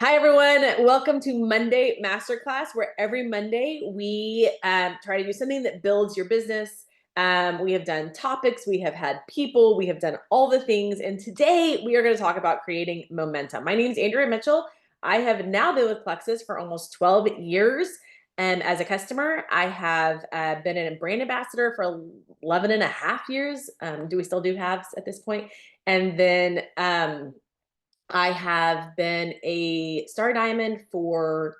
Hi, everyone. Welcome to Monday Masterclass, where every Monday we try to do something that builds your business. We have done topics, we have had people, we have done all the things. And today we are going to talk about creating momentum. My name is Andrea Mitchell. I have now been with Plexus for almost 12 years. And as a customer, I have been a brand ambassador for 11 and a half years. Do we still do halves at this point? And then I have been a Star Diamond for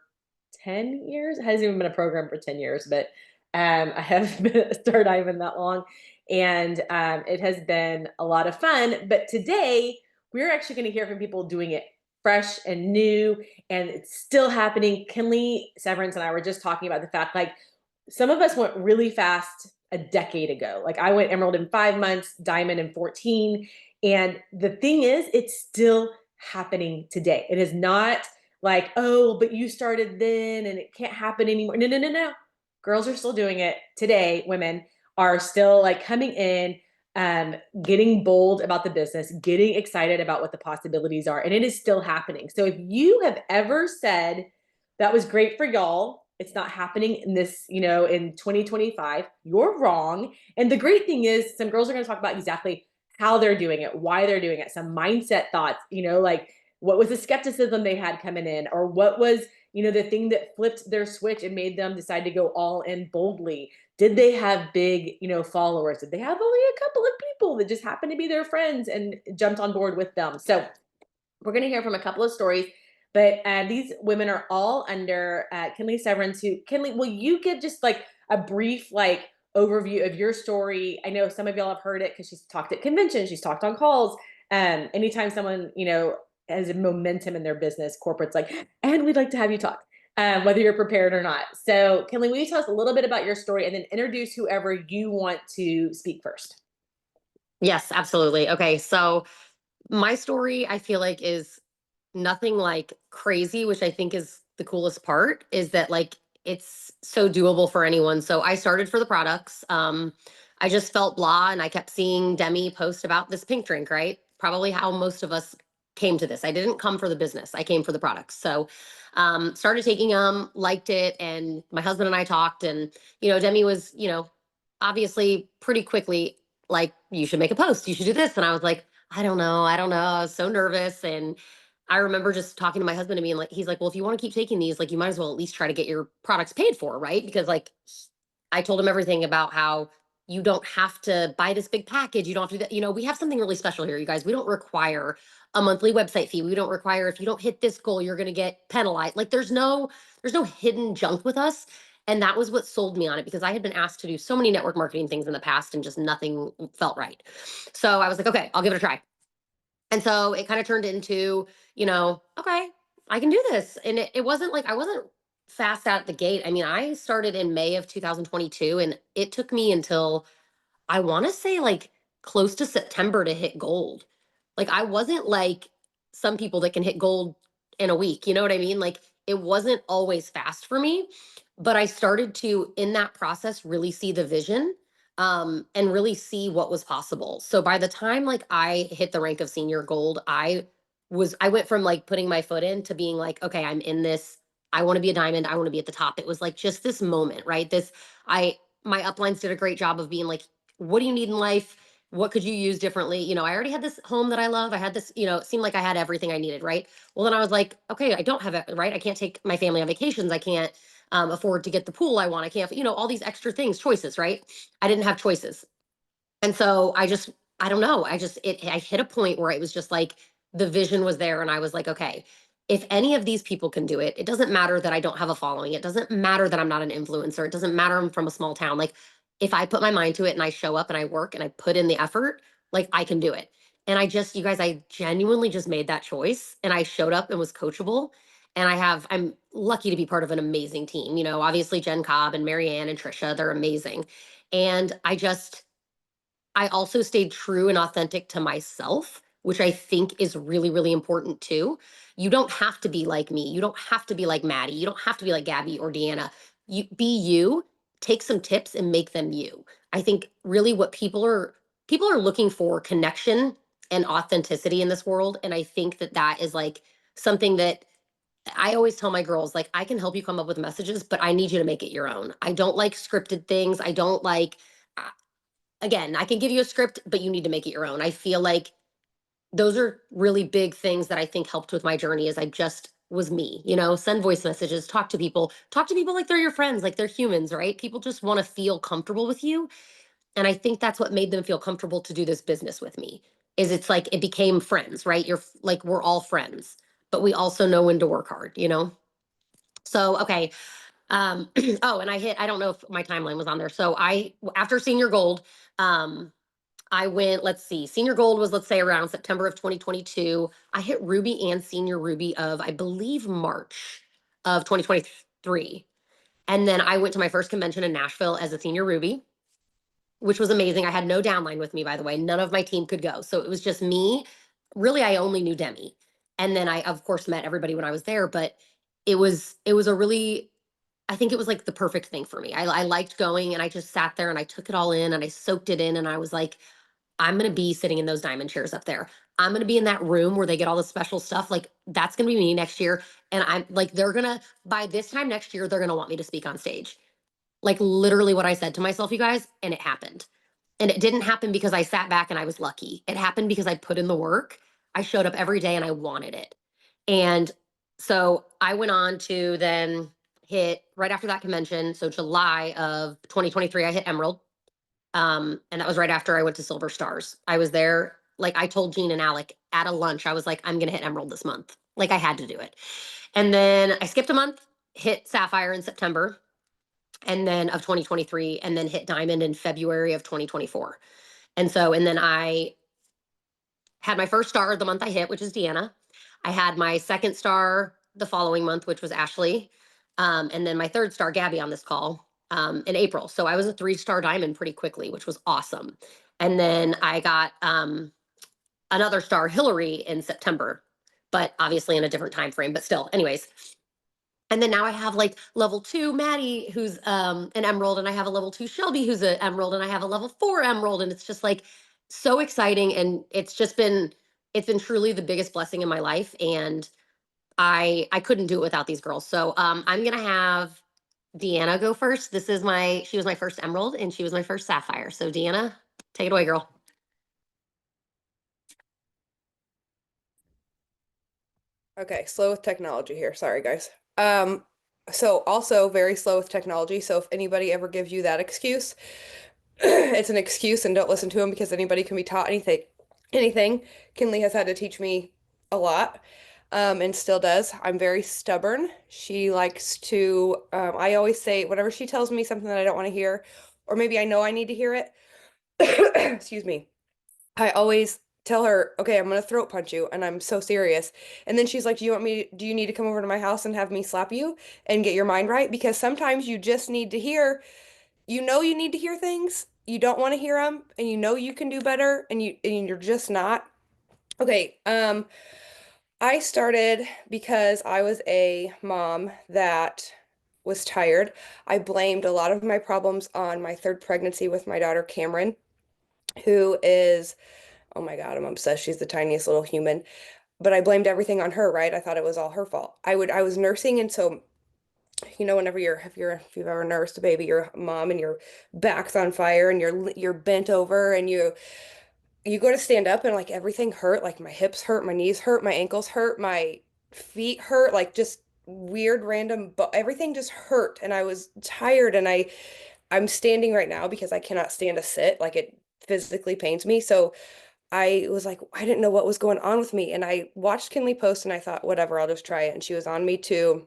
10 years. It hasn't even been a program for 10 years, but I have been a Star Diamond that long. And it has been a lot of fun. But today, we're actually going to hear from people doing it fresh and new, and it's still happening. 𝗫𝗏𝗡𝗅𝒛𝒁 and I were just talking about the fact, like, some of us went really fast a decade ago. Like, I went Emerald in 5 months, Diamond in 14. And the thing is, it's still happening today. It is not like, oh, but you started then and it can't happen anymore. No, no, no, no. Girls are still doing it today. Women are still like coming in, getting bold about the business, getting excited about what the possibilities are. And it is still happening. So if you have ever said that was great for y'all, it's not happening in this, in 2025, you're wrong. And the great thing is some girls are going to talk about exactly how they're doing it, why they're doing it, some mindset thoughts, like what was the skepticism they had coming in, or what was, the thing that flipped their switch and made them decide to go all in boldly. Did they have big, followers? Did they have only a couple of people that just happened to be their friends and jumped on board with them? So we're going to hear from a couple of stories, but these women are all under 𝗫𝗏𝗡𝗅𝒛𝒁 who, 𝗫𝗏, will you give just like a brief, overview of your story? I know some of y'all have heard it because she's talked at conventions, she's talked on calls. Anytime someone, has a momentum in their business, corporate's like, and we'd like to have you talk, whether you're prepared or not. So 𝗫𝗏, will you tell us a little bit about your story and then introduce whoever you want to speak first? Yes, absolutely. Okay, so my story, I feel like, is nothing like crazy, which I think is the coolest part, is that like it's so doable for anyone. So I started for the products. I just felt blah, and I kept seeing Demi post about this pink drink, right? Probably how most of us came to this. I didn't come for the business. I came for the products. So started taking them, liked it, and my husband and I talked, and Demi was, obviously pretty quickly like, you should make a post, you should do this. And I was like, I don't know. I was so nervous. And I remember just talking to my husband and being like, he's like, well, if you want to keep taking these, like, you might as well at least try to get your products paid for, right? Because like I told him everything about how you don't have to buy this big package. You don't have to do that. We have something really special here, you guys. We don't require a monthly website fee. We don't require, if you don't hit this goal, you're going to get penalized. Like there's no hidden junk with us. And that was what sold me on it, because I had been asked to do so many network marketing things in the past and just nothing felt right. So I was like, okay, I'll give it a try. And so it kind of turned into, okay, I can do this. And it wasn't like I wasn't fast out the gate. I mean, I started in May of 2022, and it took me until, I want to say, like close to September to hit gold. Like I wasn't like some people that can hit gold in a week. You know what I mean? Like it wasn't always fast for me, but I started to, in that process, really see the vision, and really see what was possible. So by the time like I hit the rank of senior gold, I went from like putting my foot in to being like, okay, I'm in this. I want to be a diamond. I want to be at the top. It was like just this moment, right? I, my uplines did a great job of being like, what do you need in life? What could you use differently? I already had this home that I love. I had this, it seemed like I had everything I needed, right? Well, then I was like, okay, I don't have it, right? I can't take my family on vacations. I can't afford to get the pool I want. I can't, all these extra things, choices, right? I didn't have choices. And so I don't know. I hit a point where it was just like the vision was there. And I was like, okay, if any of these people can do it, it doesn't matter that I don't have a following. It doesn't matter that I'm not an influencer. It doesn't matter I'm from a small town. Like if I put my mind to it and I show up and I work and I put in the effort, like I can do it. And you guys, I genuinely just made that choice and I showed up and was coachable. And I'm lucky to be part of an amazing team. Obviously Jen Cobb and Marianne and Trisha, they're amazing. And I also stayed true and authentic to myself, which I think is really, really important too. You don't have to be like me. You don't have to be like Maddie. You don't have to be like Gabby or Deanna. You be you, take some tips and make them you. I think really what people are looking for connection and authenticity in this world. And I think that that is like something that I always tell my girls, like, I can help you come up with messages, but I need you to make it your own. I don't like scripted things. I don't like, uh, again, I can give you a script, but you need to make it your own. I feel like those are really big things that I think helped with my journey, is I just was me, send voice messages, talk to people like they're your friends, like they're humans, right? People just want to feel comfortable with you. And I think that's what made them feel comfortable to do this business with me. Is it's like it became friends, right? Like we're all friends, but we also know when to work hard. So, okay. Oh, and I don't know if my timeline was on there. So after senior gold, I went, let's see, senior gold was, let's say, around September of 2022. I hit ruby and senior ruby of, I believe, March of 2023. And then I went to my first convention in Nashville as a senior ruby, which was amazing. I had no downline with me, by the way. None of my team could go. So it was just me. Really, I only knew Demi. And then I, of course, met everybody when I was there. But it was a really, I think it was like the perfect thing for me. I liked going, and I just sat there and I took it all in and I soaked it in. And I was like, I'm going to be sitting in those diamond chairs up there. I'm going to be in that room where they get all the special stuff. Like, that's going to be me next year. And I'm like, by this time next year, they're going to want me to speak on stage. Like, literally what I said to myself, you guys, and it happened. And it didn't happen because I sat back and I was lucky. It happened because I put in the work. I showed up every day and I wanted it. And so I went on to then hit right after that convention. So July of 2023, I hit Emerald. And that was right after I went to Silver Stars. I was there, like I told Jean and Alec at a lunch, I was like, I'm gonna hit Emerald this month. Like, I had to do it. And then I skipped a month, hit Sapphire in September, and then of 2023, and then hit Diamond in February of 2024. And then I had my first star the month I hit, which is Deanna. I had my second star the following month, which was Ashley. And then my third star, Gabby, on this call in April. So I was a 3-star diamond pretty quickly, which was awesome. And then I got another star, Hillary, in September, but obviously in a different time frame. But still, anyways. And then now I have like level 2 Maddie, who's an emerald, and I have a level 2 Shelby, who's an emerald, and I have a level 4 emerald, and it's just like so exciting, and it's been truly the biggest blessing in my life, and I couldn't do it without these girls. So I'm gonna have Deanna go first. She was my first emerald, and she was my first sapphire. So Deanna, take it away, girl. Okay, slow with technology here. Sorry, guys. So also very slow with technology. So if anybody ever gives you that excuse, it's an excuse, and don't listen to them, because anybody can be taught anything. Anything. Kinley has had to teach me a lot, and still does. I'm very stubborn. She likes to, I always say, whenever she tells me something that I don't want to hear, or maybe I know I need to hear it, excuse me, I always tell her, okay, I'm gonna throat punch you, and I'm so serious. And then she's like, do you need to come over to my house and have me slap you and get your mind right? Because sometimes you just need to hear, you need to hear things, you don't want to hear them, and you can do better, and you're just not. Okay, I started because I was a mom that was tired. I blamed a lot of my problems on my third pregnancy with my daughter Cameron, who is, oh my God, I'm obsessed. She's the tiniest little human. But I blamed everything on her, right? I thought it was all her fault. I was nursing, and so, whenever if you've ever nursed a baby, your mom, and your back's on fire, and you're bent over, and you go to stand up, and like everything hurt, like my hips hurt, my knees hurt, my ankles hurt, my feet hurt, like just weird random, but everything just hurt, and I was tired, and I'm standing right now because I cannot stand to sit, like it physically pains me. So I was like, I didn't know what was going on with me. And I watched Kinley post, and I thought, whatever, I'll just try it. And she was on me too.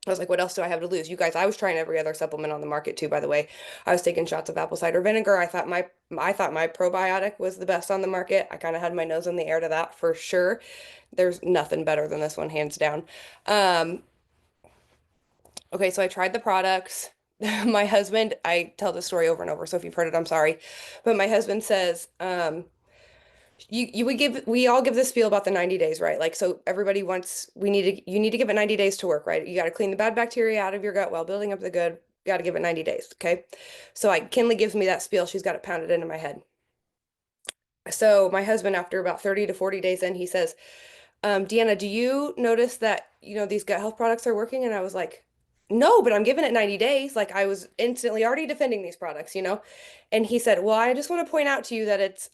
I was like, what else do I have to lose? You guys, I was trying every other supplement on the market too, by the way. I was taking shots of apple cider vinegar. I thought my probiotic was the best on the market. I kind of had my nose in the air to that for sure. There's nothing better than this one, hands down. Okay, so I tried the products. My husband, I tell this story over and over, so if you've heard it, I'm sorry. But my husband says, we all give this spiel about the 90 days, right? Like, so everybody wants, you need to give it 90 days to work, right? You got to clean the bad bacteria out of your gut while building up the good. You got to give it 90 days. Okay. So Kinley gives me that spiel. She's got it pounded into my head. So my husband, after about 30 to 40 days in, he says, Deanna, do you notice that, these gut health products are working? And I was like, no, but I'm giving it 90 days. Like I was instantly already defending these products, And he said, well, I just want to point out to you that it's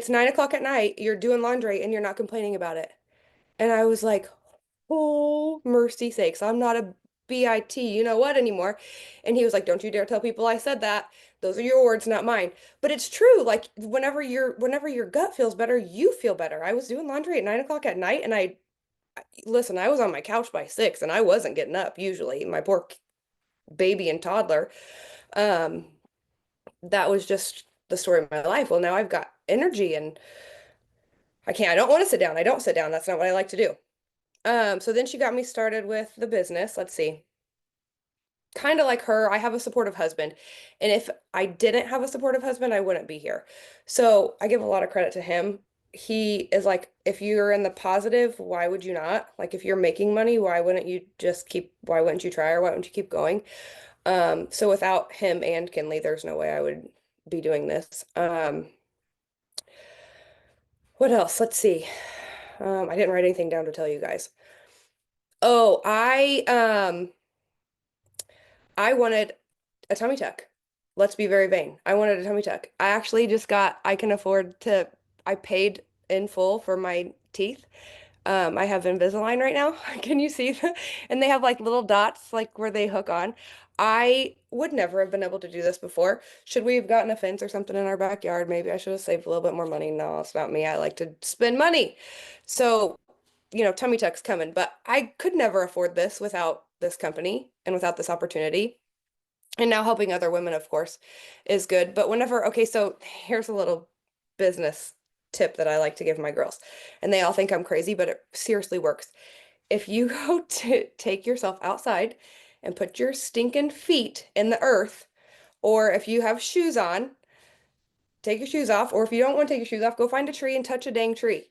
9 o'clock at night, you're doing laundry and you're not complaining about it. And I was like, oh, mercy sakes, I'm not a BIT, you know what anymore. And he was like, don't you dare tell people I said that. Those are your words, not mine. But it's true. Like whenever your gut feels better, you feel better. I was doing laundry at 9 o'clock at night and listen, I was on my couch by 6 and I wasn't getting up usually. My poor baby and toddler. That was just the story of my life. Well, now I've got energy and I don't want to sit down. I don't sit down. That's not what I like to do. So then she got me started with the business. Let's see. Kind of like her, I have a supportive husband. And if I didn't have a supportive husband, I wouldn't be here. So I give a lot of credit to him. He is like, if you're in the positive, why would you not? Like if you're making money, why wouldn't you try, or why wouldn't you keep going? So without him and Kinley, there's no way I would be doing this. What else? Let's see. I didn't write anything down to tell you guys. Oh, I wanted a tummy tuck. Let's be very vain. I wanted a tummy tuck. I actually just I paid in full for my teeth. I have Invisalign right now. Can you see that? And they have like little dots like where they hook on. I would never have been able to do this before. Should we have gotten a fence or something in our backyard? Maybe I should have saved a little bit more money. No, it's not me. I like to spend money. So, tummy tuck's coming, but I could never afford this without this company and without this opportunity. And now helping other women, of course, is good. But okay, so here's a little business tip that I like to give my girls. And they all think I'm crazy, but it seriously works. If you go to take yourself outside and put your stinking feet in the earth, or if you have shoes on, take your shoes off, or if you don't want to take your shoes off, go find a tree and touch a dang tree.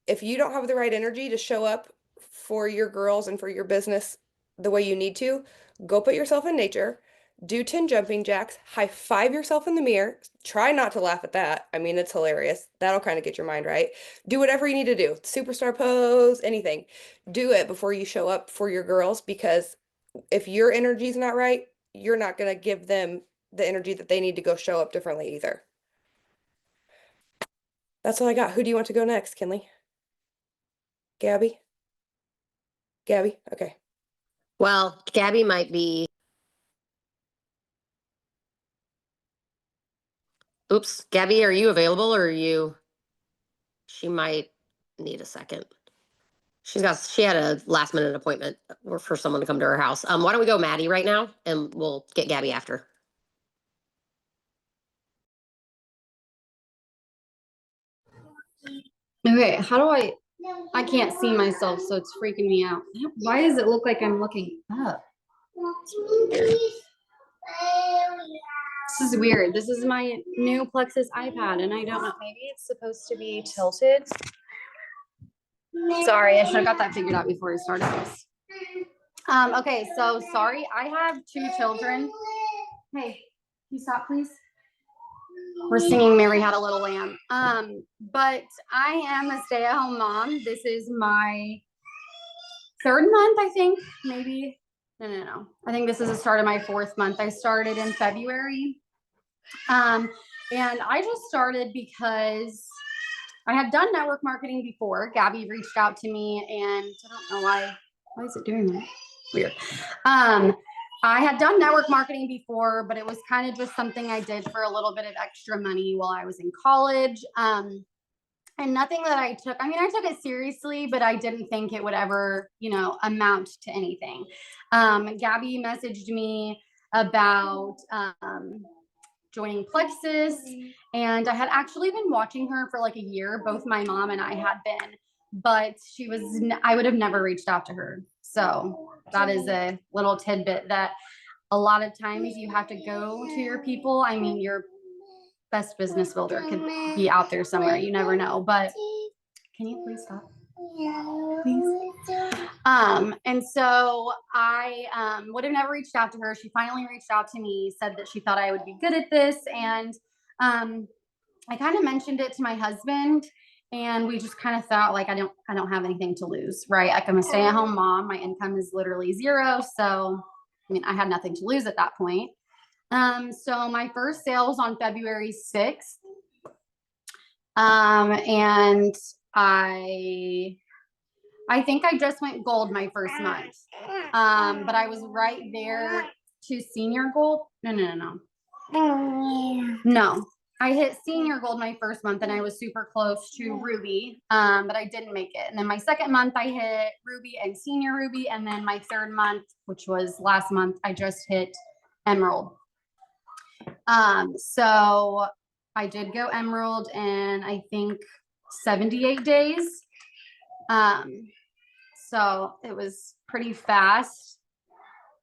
If you don't have the right energy to show up for your girls and for your business the way you need to, go put yourself in nature, do 10 jumping jacks, high five yourself in the mirror. Try not to laugh at that. I mean, it's hilarious. That'll kind of get your mind right. Do whatever you need to do. Superstar pose, anything. Do it before you show up for your girls, because if your energy's not right, you're not going to give them the energy that they need to go show up differently either. That's all I got. Who do you want to go next, Kinley? Gabby? Gabby? Okay. Well, Gabby might be. Oops, Gabby, are you available, or are you? She might need a second. She had a last minute appointment for someone to come to her house. Why don't we go Maddie right now, and we'll get Gabby after. Okay, how do I can't see myself, so it's freaking me out. Why does it look like I'm looking up? This is weird. This is my new Plexus iPad, and I don't know, maybe it's supposed to be tilted. Sorry, I should have got that figured out before I started this. Okay, so sorry, I have 2 children. Hey, can you stop, please? We're singing Mary Had a Little Lamb. But I am a stay-at-home mom. This is my 3rd month, I think, maybe. No. I think this is the start of my 4th month. I started in February. And I just started because I had done network marketing before. Gabby reached out to me, and I don't know why is it doing that? Weird. I had done network marketing before, but it was kind of just something I did for a little bit of extra money while I was in college. And nothing that I took, I mean, I took it seriously, but I didn't think it would ever, amount to anything. Gabby messaged me about joining Plexus, and I had actually been watching her for like a year. Both my mom and I had been, but I would have never reached out to her. So that is a little tidbit that a lot of times you have to go to your people. I mean, your best business builder could be out there somewhere. You never know. But can you please stop? Please. And so I would have never reached out to her. She finally reached out to me, said that she thought I would be good at this. And I kind of mentioned it to my husband. And we just kind of thought like, I don't have anything to lose, right? Like I'm a stay-at-home mom. My income is literally zero. So, I mean, I had nothing to lose at that point. So my first sale was on February 6th. And I think I just went gold my first month. But I was right there to senior gold. No. I hit senior gold my first month and I was super close to ruby, but I didn't make it. And then my second month I hit ruby and senior ruby. And then my third month, which was last month, I just hit emerald. So I did go emerald in, I think, 78 days. So it was pretty fast.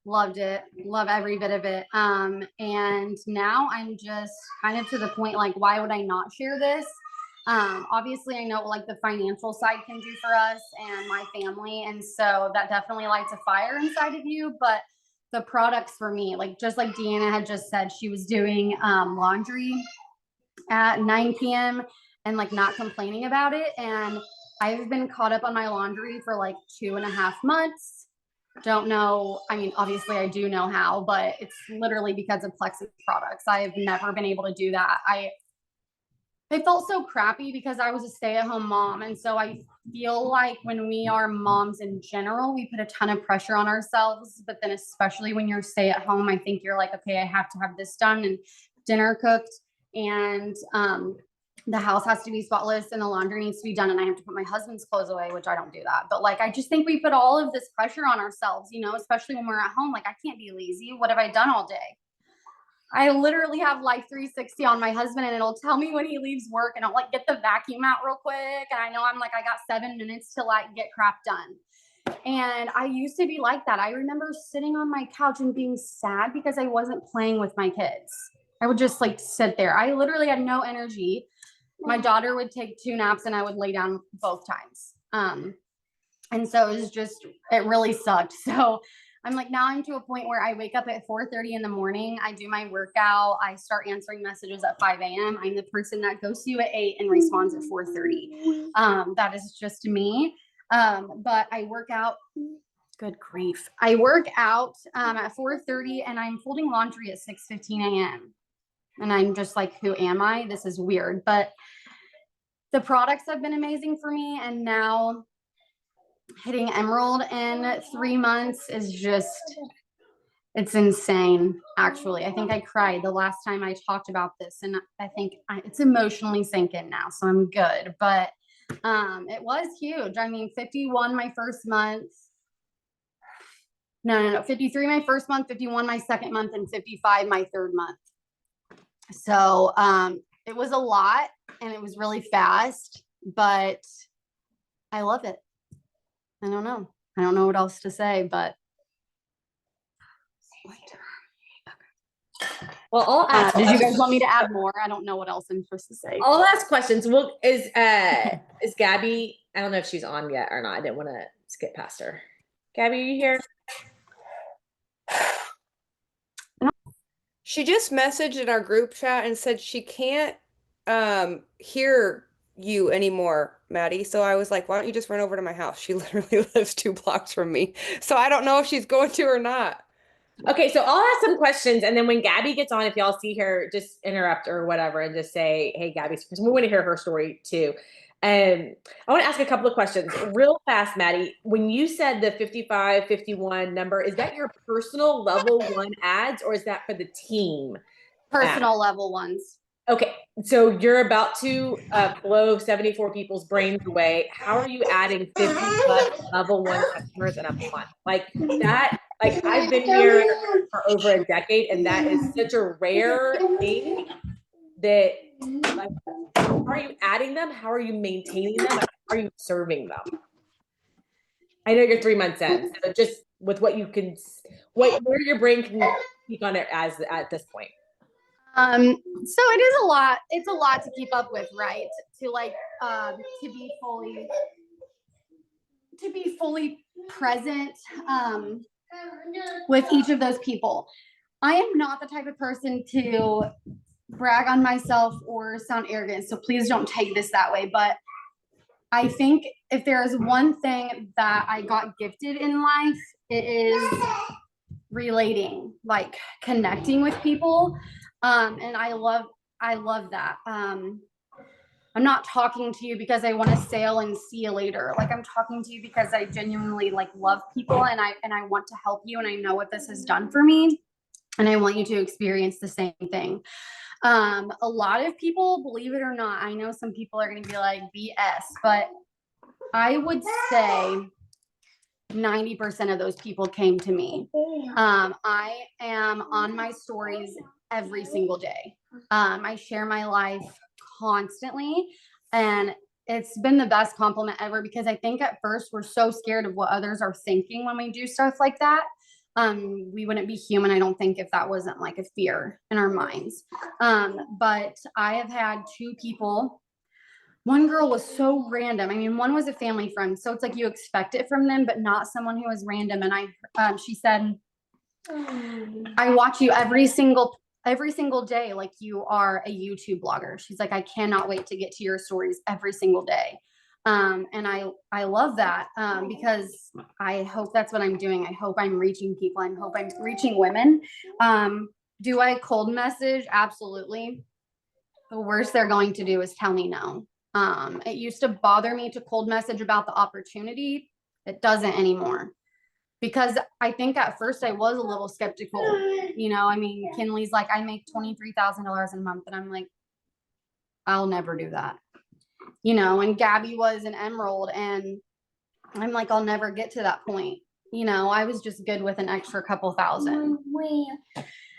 Loved it. Love every bit of it. And now I'm just kind of to the point, like, why would I not share this? Obviously I know what like the financial side can do for us and my family. And so that definitely lights a fire inside of you. But the products for me, like, just like Deanna had just said, she was doing laundry at 9 p.m. and like not complaining about it. And I've been caught up on my laundry for like 2.5 months. Don't know. I mean, obviously I do know how, but it's literally because of Plexus products. I have never been able to do that. I felt so crappy because I was a stay-at-home mom. And so I feel like when we are moms in general, we put a ton of pressure on ourselves. But then especially when you're stay-at-home, I think you're like, okay, I have to have this done and dinner cooked and the house has to be spotless and the laundry needs to be done and I have to put my husband's clothes away, which I don't do that. But like, I just think we put all of this pressure on ourselves, you know, especially when we're at home. Like, I can't be lazy. What have I done all day? I literally have Life 360 on my husband and it'll tell me when he leaves work and I'll like get the vacuum out real quick. And I know I'm like, I got 7 minutes to like get crap done. And I used to be like that. I remember sitting on my couch and being sad because I wasn't playing with my kids. I would just like sit there. I literally had no energy. My daughter would take 2 naps and I would lay down both times. And so it was just, it really sucked. So I'm like, now I'm to a point where I wake up at 4:30 in the morning. I do my workout. I start answering messages at 5 a.m. I'm the person that goes to you at 8 and responds at 4:30. That is just me. But I work out. Good grief. I work out at 4:30 and I'm folding laundry at 6:15 a.m. And I'm just like, who am I? This is weird. But the products have been amazing for me. And now hitting emerald in 3 months is just, it's insane. Actually, I think I cried the last time I talked about this. And I think it's emotionally sinking now. So I'm good. But it was huge. I mean, 51 my first month. No. 53 my first month, 51 my second month, and 55 my third month. So it was a lot and it was really fast, but I love it. I don't know. I don't know what else to say, but. Well, I'll ask. Did you guys want me to add more? I don't know what else I'm supposed to say. I'll ask questions. Well, is Gabby, I don't know if she's on yet or not. I didn't want to skip past her. Gabby, are you here? She just messaged in our group chat and said she can't hear you anymore, Maddie. So I was like, why don't you just run over to my house? She literally lives 2 blocks from me. So I don't know if she's going to or not. Okay, so I'll ask some questions, and then when Gabby gets on, if y'all see her, just interrupt or whatever and just say, hey, Gabby, because we want to hear her story too. I want to ask a couple of questions real fast, Maddie. When you said the 55, 51 number, is that your personal level 1 ads or is that for the team? Personal level ones. Okay, so you're about to blow 74 people's brains away. How are you adding 50 plus level 1 customers in a month? Like that, like I've been here for over a decade and that is such a rare thing that, like, how are you adding them? How are you maintaining them? How are you serving them? I know you're 3 months in, so just with what you can, where your brain can speak on it as at this point. So it is a lot. It's a lot to keep up with, right? To like, to be fully present, with each of those people. I am not the type of person to brag on myself or sound arrogant. So please don't take this that way. But I think if there is one thing that I got gifted in life, it is relating, like connecting with people. And I love that. I'm not talking to you because I want to sail and see you later. Like, I'm talking to you because I genuinely like love people, and I want to help you, and I know what this has done for me, and I want you to experience the same thing. A lot of people, believe it or not, I know some people are going to be like BS, but I would say 90% of those people came to me. I am on my stories every single day. I share my life constantly, and it's been the best compliment ever, because I think at first we're so scared of what others are thinking when we do stuff like that. We wouldn't be human, I don't think, if that wasn't like a fear in our minds. But I have had 2 people. One girl was so random. I mean, one was a family friend, so it's like you expect it from them, but not someone who was random. And she said, I watch you every single day, like you are a YouTube blogger. She's like, I cannot wait to get to your stories every single day. And I love that, because I hope that's what I'm doing. I hope I'm reaching people. I hope I'm reaching women. Do I cold message? Absolutely. The worst they're going to do is tell me no. It used to bother me to cold message about the opportunity. It doesn't anymore, because I think at first I was a little skeptical. You know, I mean, Kinley's like, I make $23,000 a month, and I'm like, I'll never do that. You know, and Gabby was an emerald, and I'm like, I'll never get to that point. You know, I was just good with an extra couple thousand.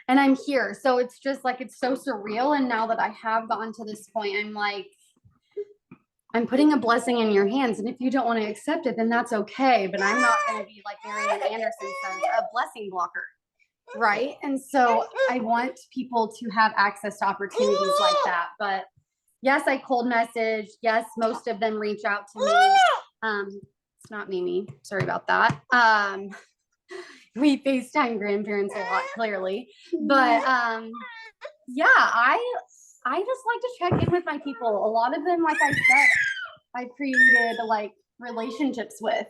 And I'm here. So it's just like, it's so surreal. And now that I have gotten to this point, I'm like, I'm putting a blessing in your hands. And if you don't want to accept it, then that's okay. But I'm not going to be like Marianne Anderson says, a blessing blocker. Right. And so I want people to have access to opportunities like that. But yes, I cold message. Yes, most of them reach out to me. It's not Mimi. Sorry about that. We FaceTime grandparents a lot, clearly. But yeah, I just like to check in with my people. A lot of them, like I said, I've created like relationships with.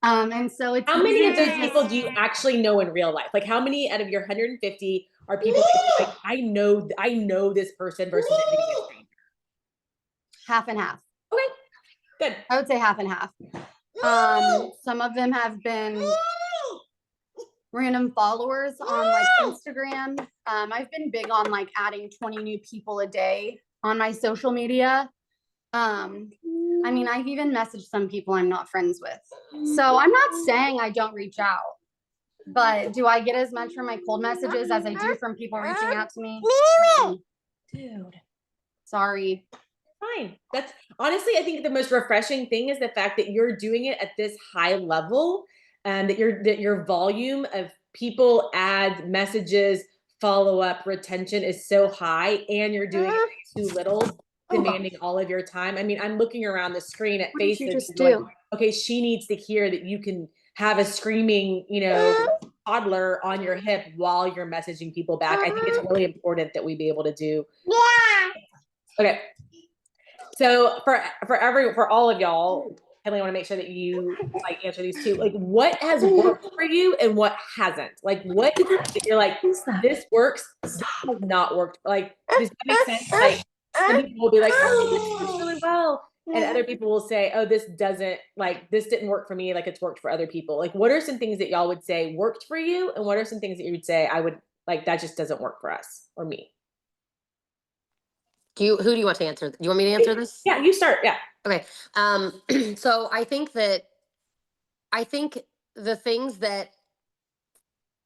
And so it's, how many of those people do you actually know in real life? Like, how many out of your 150 are people like, I know this person versus half and half. Okay, good. I would say half and half. Some of them have been random followers on like Instagram. I've been big on like adding 20 new people a day on my social media. I mean, I've even messaged some people I'm not friends with. So I'm not saying I don't reach out, but do I get as much from my cold messages as I do from people reaching out to me? Dude, sorry. Fine. That's honestly, I think the most refreshing thing is the fact that you're doing it at this high level, and that your volume of people, ads, messages, follow up, retention is so high, and you're doing it too little, demanding all of your time. I mean, I'm looking around the screen at faces. Like, okay, she needs to hear that you can have a screaming, you know, toddler on your hip while you're messaging people back. I think it's really important that we be able to do. Yeah. Okay. So for all of y'all, I really want to make sure that you like answer these two. Like, what has worked for you and what hasn't? Like, what is it that you're like, this works, this has not worked? Like, does that make sense? Like, some people will be like, oh, this is really well. And other people will say, oh, this didn't work for me. Like, it's worked for other people. Like, what are some things that y'all would say worked for you? And what are some things that you would say, I would like, that just doesn't work for us or me? Who do you want to answer? Do you want me to answer this? Yeah, you start. Yeah. Okay. So I think the things that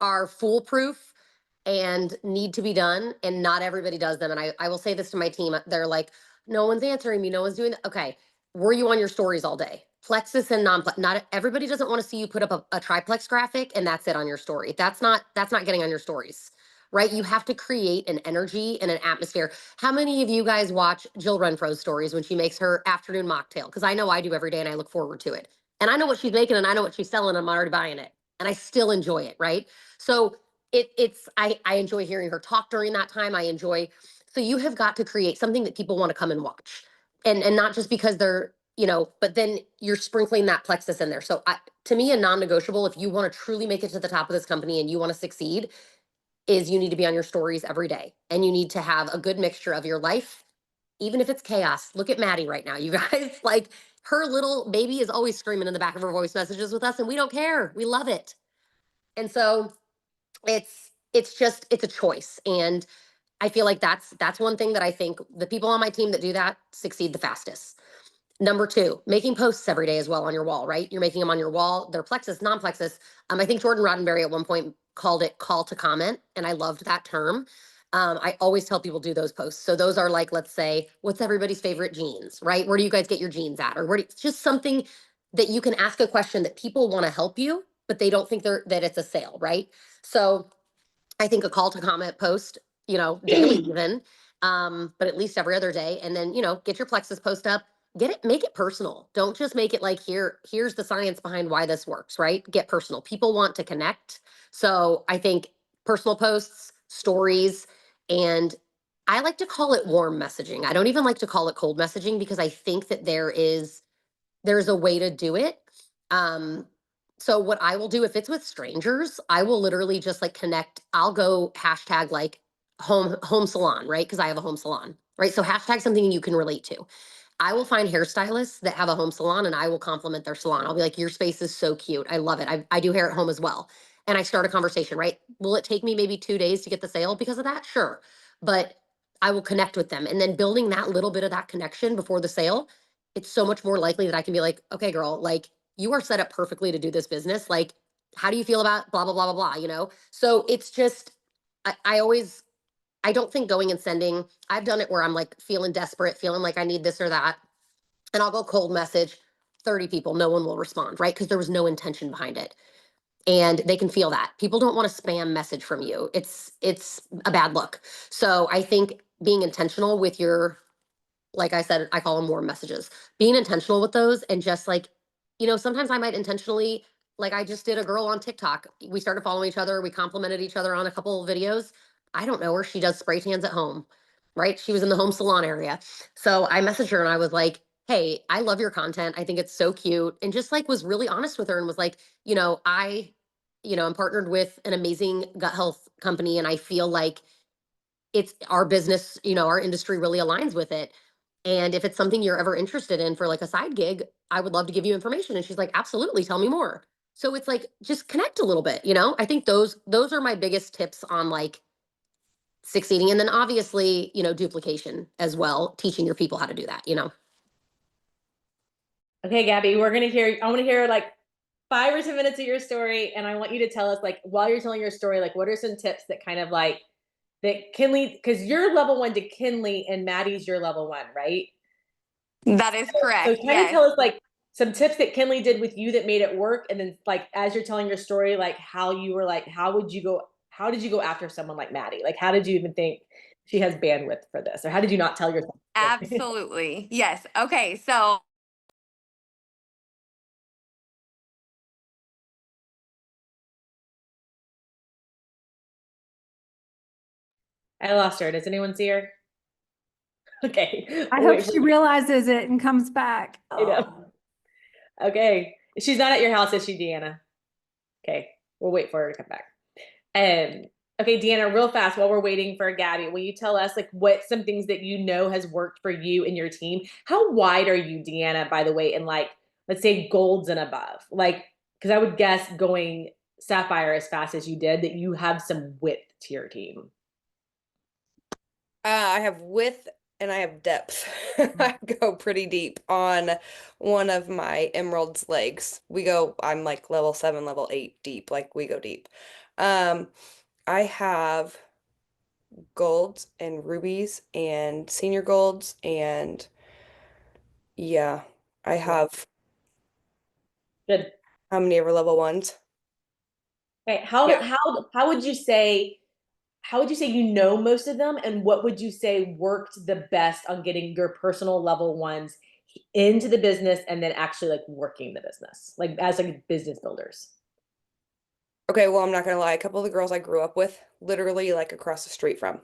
are foolproof and need to be done, and not everybody does them. And I will say this to my team. They're like, no one's answering me. No one's doing that. Okay. Were you on your stories all day? Plexus and non-plex. Not everybody doesn't want to see you put up a triplex graphic and that's it on your story. That's not getting on your stories. Right? You have to create an energy and an atmosphere. How many of you guys watch Jill Renfro's stories when she makes her afternoon mocktail? Because I know I do every day and I look forward to it. And I know what she's making and I know what she's selling and I'm already buying it. And I still enjoy it, right? So I enjoy hearing her talk during that time. So you have got to create something that people want to come and watch. And not just because they're but then you're sprinkling that plexus in there. So to me, a non-negotiable, if you want to truly make it to the top of this company and you want to succeed, is you need to be on your stories every day. And you need to have a good mixture of your life, even if it's chaos. Look at Maddie right now, you guys. Like, her little baby is always screaming in the back of her voice messages with us, and we don't care. We love it. And so it's a choice. And I feel like that's one thing that I think the people on my team that do that succeed the fastest. Number two, making posts every day as well on your wall, right? You're making them on your wall. They're plexus, non-plexus. I think Jordan Roddenberry at one point called it call to comment, and I loved that term. I always tell people do those posts. So those are like, let's say, what's everybody's favorite jeans, right? Where do you guys get your jeans at? Or it's just something that you can ask a question that people want to help you, but they don't think that it's a sale, right? So I think a call to comment post, daily even, but at least every other day. And then, get your plexus post up, make it personal. Don't just make it like, here's the science behind why this works, right? Get personal. People want to connect. So I think personal posts, stories, and I like to call it warm messaging. I don't even like to call it cold messaging, because I think that there's a way to do it. So what I will do, if it's with strangers, I will literally just like connect. I'll go hashtag like home salon, right? Because I have a home salon, right? So hashtag something you can relate to. I will find hairstylists that have a home salon, and I will compliment their salon. I'll be like, your space is so cute. I love it. I do hair at home as well. And I start a conversation, right? Will it take me maybe 2 days to get the sale because of that? Sure. But I will connect with them. And then building that little bit of that connection before the sale, it's so much more likely that I can be like, okay, girl, like, you are set up perfectly to do this business. Like, how do you feel about blah, blah, blah, blah, blah, So it's just, I don't think going and sending, I've done it where I'm like feeling desperate, feeling like I need this or that. And I'll go cold message 30 people. No one will respond, right? Because there was no intention behind it. And they can feel that. People don't want a spam message from you. It's a bad look. So I think being intentional with your, like I said, I call them warm messages, being intentional with those, and just like, sometimes I might intentionally, like I just did a girl on TikTok. We started following each other. We complimented each other on a couple of videos. I don't know her. She does spray tans at home, right? She was in the home salon area. So I messaged her and I was like, hey, I love your content. I think it's so cute. And just like was really honest with her and was like, I'm partnered with an amazing gut health company, and I feel like it's our business, our industry really aligns with it. And if it's something you're ever interested in for like a side gig, I would love to give you information. And she's like, absolutely, tell me more. So it's like, just connect a little bit, I think those are my biggest tips on like succeeding. And then obviously, duplication as well, teaching your people how to do that. Okay, Gabby, I want to hear like 5 or 10 minutes of your story. And I want you to tell us, like, while you're telling your story, like, what are some tips that kind of like, that Kinley, because you're level 1 to Kinley and Maddie's your level 1, right? That is correct. So kind of tell us like some tips that Kinley did with you that made it work. And then like, as you're telling your story, like how you were like, how did you go after someone like Maddie? Like, how did you even think she has bandwidth for this? Or how did you not tell yourself? Absolutely. Yes. Okay. So I lost her. Does anyone see her? Okay. I hope she realizes it and comes back. I know. Okay. She's not at your house, is she, Deanna? Okay. We'll wait for her to come back. Okay, Deanna, real fast, while we're waiting for Gabby, will you tell us like what some things that has worked for you and your team? How wide are you, Deanna, by the way, in like, let's say golds and above? Like, because I would guess going Sapphire as fast as you did, that you have some width to your team. I have width and I have depth. I go pretty deep on one of my emerald's legs. I'm like level 7, level 8 deep, like we go deep. I have golds and rubies and senior golds, and yeah, I have Good. how many ever level 1s? Okay, Yeah. how would you say most of them, and what would you say worked the best on getting your personal level 1s into the business and then actually like working the business, like as like business builders? Okay, well, I'm not gonna lie, a couple of the girls I grew up with, literally like across the street from,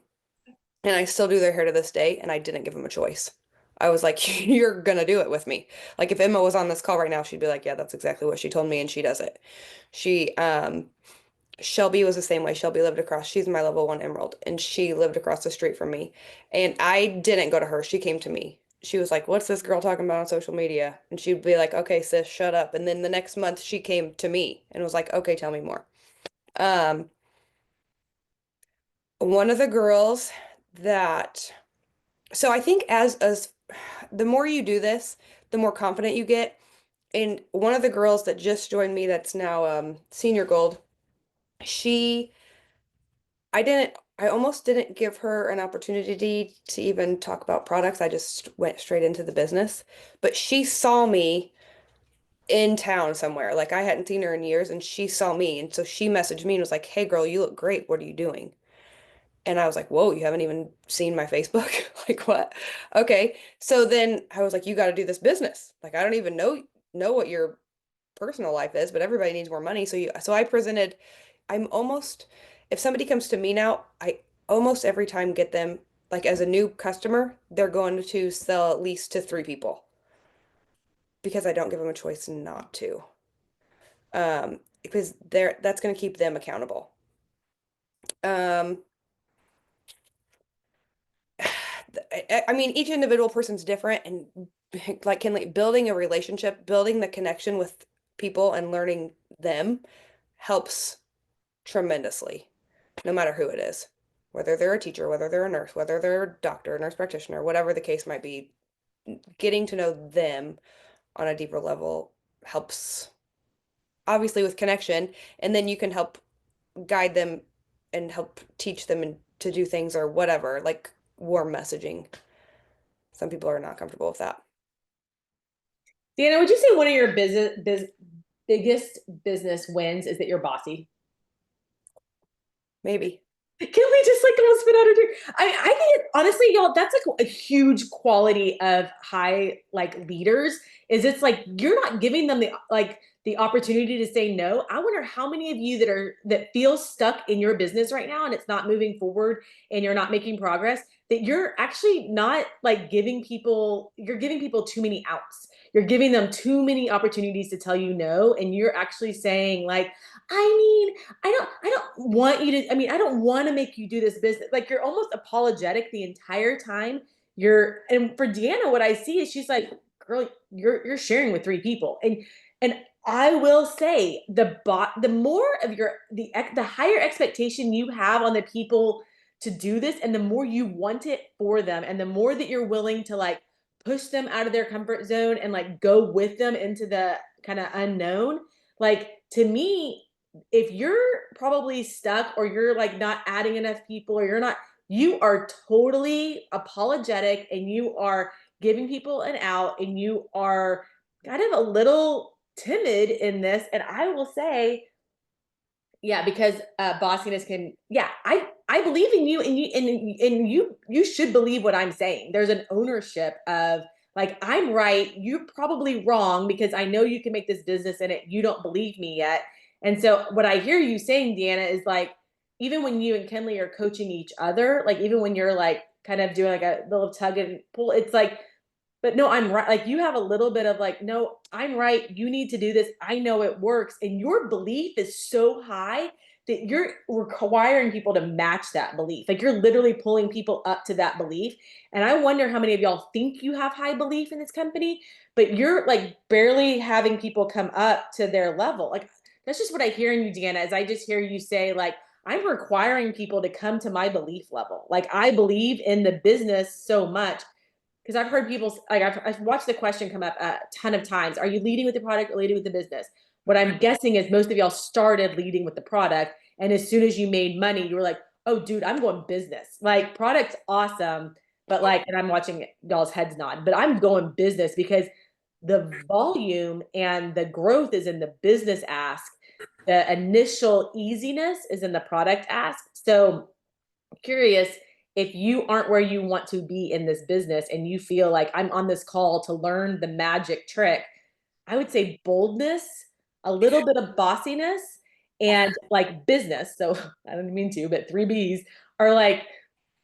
and I still do their hair to this day, and I didn't give them a choice. I was like, you're gonna do it with me. Like if Emma was on this call right now, she'd be like, yeah, that's exactly what she told me, and she does it. She Shelby was the same way. Shelby lived across, she's my level 1 emerald, and she lived across the street from me. And I didn't go to her. She came to me. She was like, what's this girl talking about on social media? And she'd be like, okay, sis, shut up. And then the next month she came to me and was like, okay, tell me more. Um, one of the girls that, so I think as the more you do this, the more confident you get. And one of the girls that just joined me that's now senior gold, she I almost didn't give her an opportunity to even talk about products. I just went straight into the business. But she saw me in town somewhere. Like I hadn't seen her in years, and she saw me. And so she messaged me and was like, hey girl, you look great. What are you doing? And I was like, whoa, you haven't even seen my Facebook? Like what? Okay. So then I was like, you got to do this business. Like I don't even know what your personal life is, but everybody needs more money. So I presented, I'm almost, if somebody comes to me now, I almost every time get them, like as a new customer, they're going to sell at least to 3 people because I don't give them a choice not to. Because that's going to keep them accountable. Um, I mean, each individual person's different, and like building a relationship, building the connection with people and learning them helps tremendously, no matter who it is, whether they're a teacher, whether they're a nurse, whether they're a doctor, a nurse practitioner, whatever the case might be. Getting to know them on a deeper level helps, obviously, with connection, and then you can help guide them and help teach them to do things or whatever, like warm messaging. Some people are not comfortable with that. Deanna, would you say one of your biggest business wins is that you're bossy? Maybe. Can we just like almost spit out her drink? I think honestly, y'all, that's like a huge quality of high like leaders. Is it's like you're not giving them the opportunity to say no. I wonder how many of you that feel stuck in your business right now and it's not moving forward and you're not making progress, that you're actually not like you're giving people too many outs. You're giving them too many opportunities to tell you no, and you're actually saying like, I mean, I don't want you to, I mean, I don't want to make you do this business. Like you're almost apologetic the entire time. And for Deanna, what I see is she's like, girl, you're sharing with 3 people. And I will say the more of the higher expectation you have on the people to do this, and the more you want it for them, and the more that you're willing to like push them out of their comfort zone and like go with them into the kind of unknown, like to me, if you're probably stuck or you're like not adding enough people or you are totally apologetic and you are giving people an out and you are kind of a little timid in this. And I will say, yeah, because bossiness can, yeah, I believe in you, and you should believe what I'm saying. There's an ownership of like, I'm right, you're probably wrong because I know you can make this business in it. You don't believe me yet. And so what I hear you saying, Deanna, is like, even when you and Kenley are coaching each other, like even when you're like kind of doing like a little tug and pull, it's like, but no, I'm right. Like you have a little bit of like, no, I'm right. You need to do this. I know it works. And your belief is so high that you're requiring people to match that belief. Like you're literally pulling people up to that belief. And I wonder how many of y'all think you have high belief in this company, but you're like barely having people come up to their level. Like that's just what I hear in you, Deanna, is I just hear you say like, I'm requiring people to come to my belief level. Like I believe in the business so much. Because I've heard people, like I've watched the question come up a ton of times. Are you leading with the product or leading with the business? What I'm guessing is most of y'all started leading with the product. And as soon as you made money, you were like, oh, dude, I'm going business. Like product's awesome. But like, and I'm watching y'all's heads nod, but I'm going business because the volume and the growth is in the business ask. The initial easiness is in the product ask. So curious, if you aren't where you want to be in this business and you feel like I'm on this call to learn the magic trick, I would say boldness, a little bit of bossiness, and like business. So I don't mean to, but 3 B's are like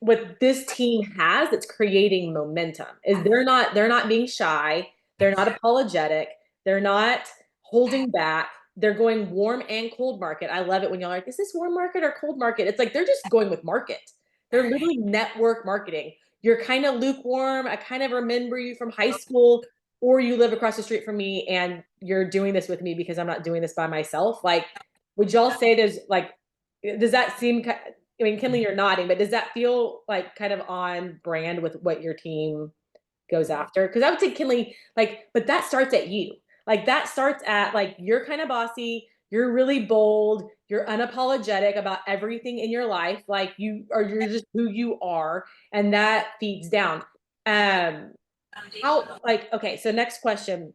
what this team has that's creating momentum is they're not being shy. They're not apologetic. They're not holding back. They're going warm and cold market. I love it when you're like, is this warm market or cold market? It's like, they're just going with market. They're literally network marketing. You're kind of lukewarm. I kind of remember you from high school, or you live across the street from me and you're doing this with me because I'm not doing this by myself. Like, would y'all say there's like, does that seem, I mean, Kinley, you're nodding, but does that feel like kind of on brand with what your team goes after? Because I would say Kinley, like, but that starts at you. Like that starts at like, you're kind of bossy, you're really bold, you're unapologetic about everything in your life. Like you're just who you are. And that feeds down. Okay, so next question.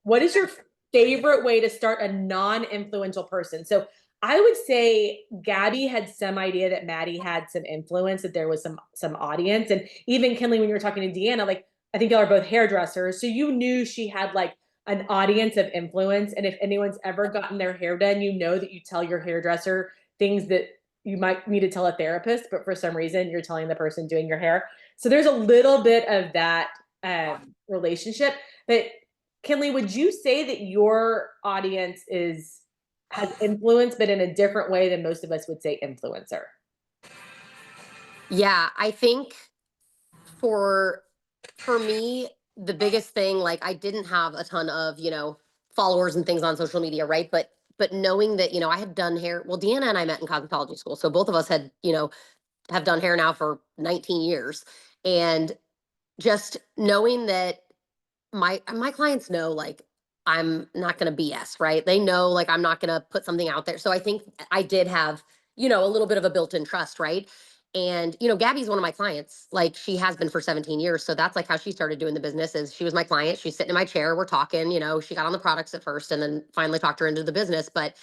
What is your favorite way to start a non-influential person? So I would say Gabby had some idea that Maddie had some influence, that there was some audience. And even Kinley, when you were talking to Deanna, like, I think y'all are both hairdressers. So you knew she had like an audience of influence. And if anyone's ever gotten their hair done, you know that you tell your hairdresser things that you might need to tell a therapist, but for some reason you're telling the person doing your hair. So there's a little bit of that relationship. But Kinley, would you say that your audience has influence, but in a different way than most of us would say influencer? Yeah, I think for me, the biggest thing, like I didn't have a ton of, followers and things on social media, right? But knowing that, I had done hair, well, Deanna and I met in cosmetology school. So both of us had, have done hair now for 19 years. And just knowing that my clients know, like, I'm not going to BS, right? They know, like, I'm not going to put something out there. So I think I did have, a little bit of a built-in trust, right? And, Gabby's one of my clients. Like, she has been for 17 years. So that's like how she started doing the business. Is she was my client. She's sitting in my chair. We're talking, she got on the products at first and then finally talked her into the business. But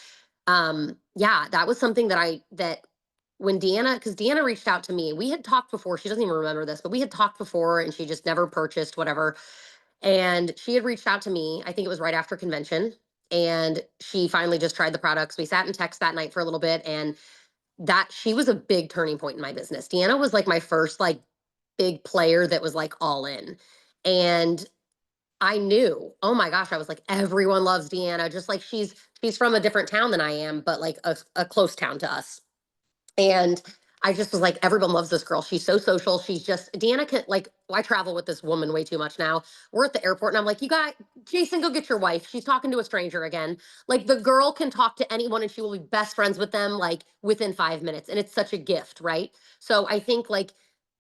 yeah, that was something that when because Deanna reached out to me, we had talked before. She doesn't even remember this, but we had talked before and she just never purchased whatever. And she had reached out to me, I think it was right after convention. And she finally just tried the products. We sat and text that night for a little bit. And she was a big turning point in my business. Deanna was like my first like big player that was like all in. And I knew, oh my gosh, I was like, everyone loves Deanna. Just like she's from a different town than I am, but like a close town to us. And I just was like, everyone loves this girl. She's so social. She's just, Deanna can, like, I travel with this woman way too much now. We're at the airport and I'm like, Jason, go get your wife. She's talking to a stranger again. Like, the girl can talk to anyone and she will be best friends with them, like, within 5 minutes. And it's such a gift, right? So I think, like,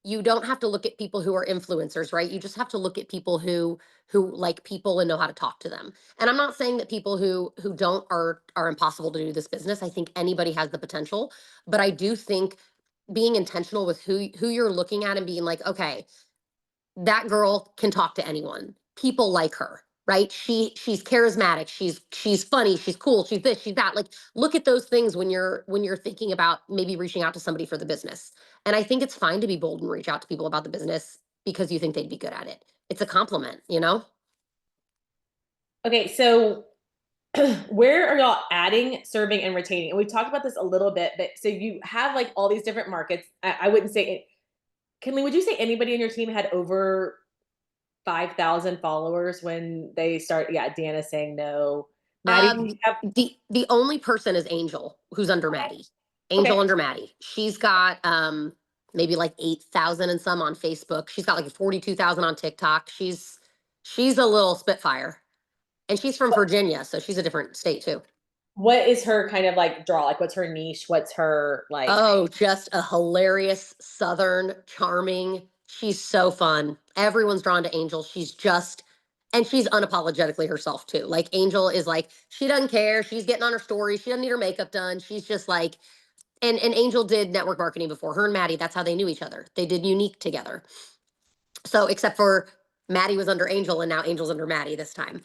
you don't have to look at people who are influencers, right? You just have to look at people who like people and know how to talk to them. And I'm not saying that people who don't are impossible to do this business. I think anybody has the potential, but I do think being intentional with who you're looking at and being like, okay, that girl can talk to anyone. People like her, right? She's charismatic. She's funny. She's cool. She's this. She's that. Like, look at those things when you're thinking about maybe reaching out to somebody for the business. And I think it's fine to be bold and reach out to people about the business because you think they'd be good at it. It's a compliment, Okay, so where are y'all adding, serving, and retaining? And we talked about this a little bit, but so you have like all these different markets. I wouldn't say it. Kinley, would you say anybody on your team had over 5,000 followers when they start? Yeah, Deanna saying no. Maddie, the only person is Angel, who's under Maddie. Angel under Maddie. She's got maybe like 8,000 and some on Facebook. She's got like 42,000 on TikTok. She's a little spitfire. And she's from Virginia, so she's a different state too. What is her kind of like draw? Like, what's her niche? What's her like? Oh, just a hilarious, Southern, charming. She's so fun. Everyone's drawn to Angel. And she's unapologetically herself too. Like, Angel is like, she doesn't care. She's getting on her story. She doesn't need her makeup done. She's just like, and Angel did network marketing before. Her and Maddie, that's how they knew each other. They did Unique together. So except for Maddie was under Angel and now Angel's under Maddie this time.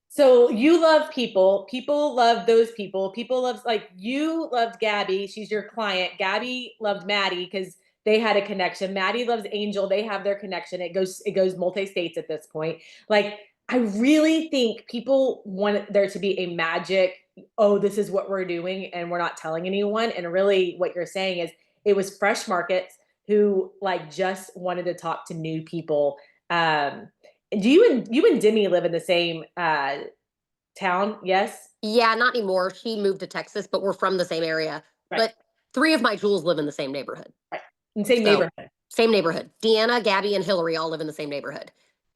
So you love people. People love those people. People love, like, you loved Gabby. She's your client. Gabby loved Maddie because they had a connection. Maddie loves Angel. They have their connection. It goes multi-states at this point. Like, I really think people want there to be a magic, oh, this is what we're doing and we're not telling anyone. And really what you're saying is it was Fresh Markets who like just wanted to talk to new people. Do you and Demi live in the same town? Yes. Yeah, not anymore. She moved to Texas, but we're from the same area. Right. But 3 of my jewels live in the same neighborhood. Right. In the same So, neighborhood. Same neighborhood. Deanna, Gabby, and Hillary all live in the same neighborhood.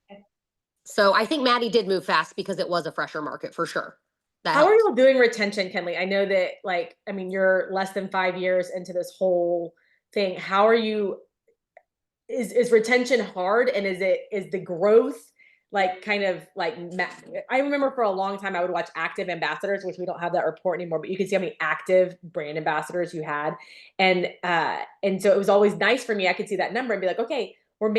Okay. So I think Maddie did move fast because it was a fresher market for sure. How are you doing retention, Ken-Lee? I know that, like, I mean, you're less than 5 years into this whole thing. How are you? Is retention hard, and is the growth like kind of like I remember for a long time I would watch active ambassadors, which we don't have that report anymore, but you can see how many active brand ambassadors you had, and so it was always nice for me. I could see that number and be like, okay, we're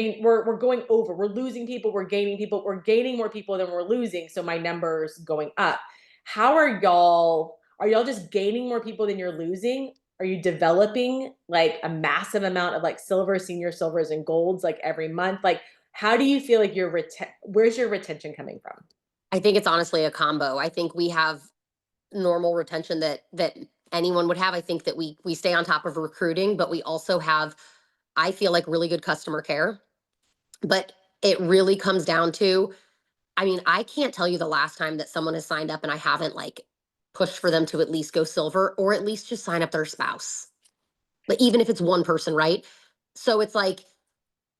going over, we're losing people, we're gaining more people than we're losing, so my number's going up. How are y'all? Are y'all just gaining more people than you're losing? Are you developing like a massive amount of like silver, senior silvers, and golds like every month? Like, how do you feel like where's your retention coming from? I think it's honestly a combo. I think we have normal retention that anyone would have. I think that we stay on top of recruiting, but we also have, I feel like, really good customer care. But it really comes down to, I mean, I can't tell you the last time that someone has signed up and I haven't like pushed for them to at least go silver or at least just sign up their spouse. Like, even if it's one person, right? So it's like,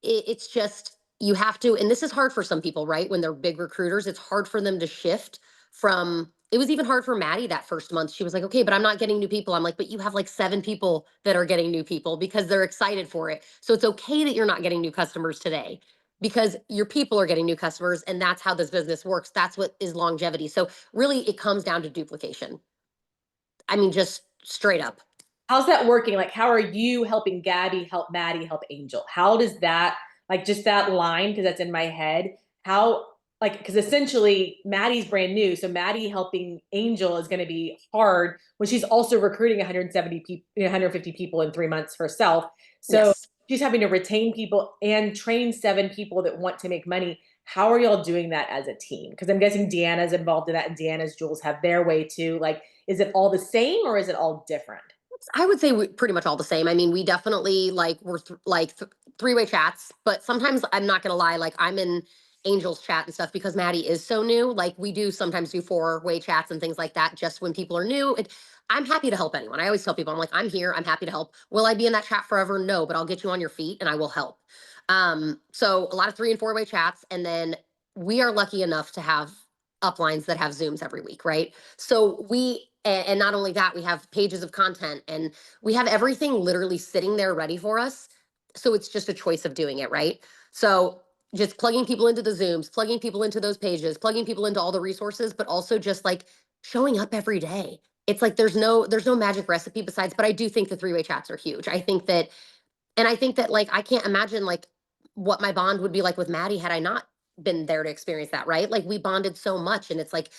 it's just, you have to, and this is hard for some people, right? When they're big recruiters, it's hard for them to shift from, it was even hard for Maddie that first month. She was like, okay, but I'm not getting new people. I'm like, but you have like 7 people that are getting new people because they're excited for it. So it's okay that you're not getting new customers today because your people are getting new customers, and that's how this business works. That's what is longevity. So really it comes down to duplication. I mean, just straight up. How's that working? Like, how are you helping Gabby help Maddie help Angel? How does that, like, just that line, because that's in my head, how, like, because essentially Maddie's brand new, so Maddie helping Angel is going to be hard when she's also recruiting 170 people, 150 people in 3 months herself. So Yes. she's having to retain people and train 7 people that want to make money. How are y'all doing that as a team? Because I'm guessing Deanna's involved in that, and Deanna's jewels have their way too. Like, is it all the same or is it all different? I would say pretty much all the same. I mean, we definitely like three-way chats, but sometimes I'm not gonna lie, like I'm in Angel's chat and stuff because Maddie is so new. Like we do sometimes do 4-way chats and things like that just when people are new. I'm happy to help anyone. I always tell people, I'm like, I'm here, I'm happy to help. Will I be in that chat forever? No, but I'll get you on your feet and I will help. So a lot of 3 and 4-way chats, and then we are lucky enough to have uplines that have Zooms every week, right? So and not only that, we have pages of content and we have everything literally sitting there ready for us. So it's just a choice of doing it, right? So just plugging people into the Zooms, plugging people into those pages, plugging people into all the resources, but also just like showing up every day. It's like there's no magic recipe besides, but I do think the 3-way chats are huge. I think that like I can't imagine like what my bond would be like with Maddie had I not been there to experience that, right? Like we bonded so much, and it's like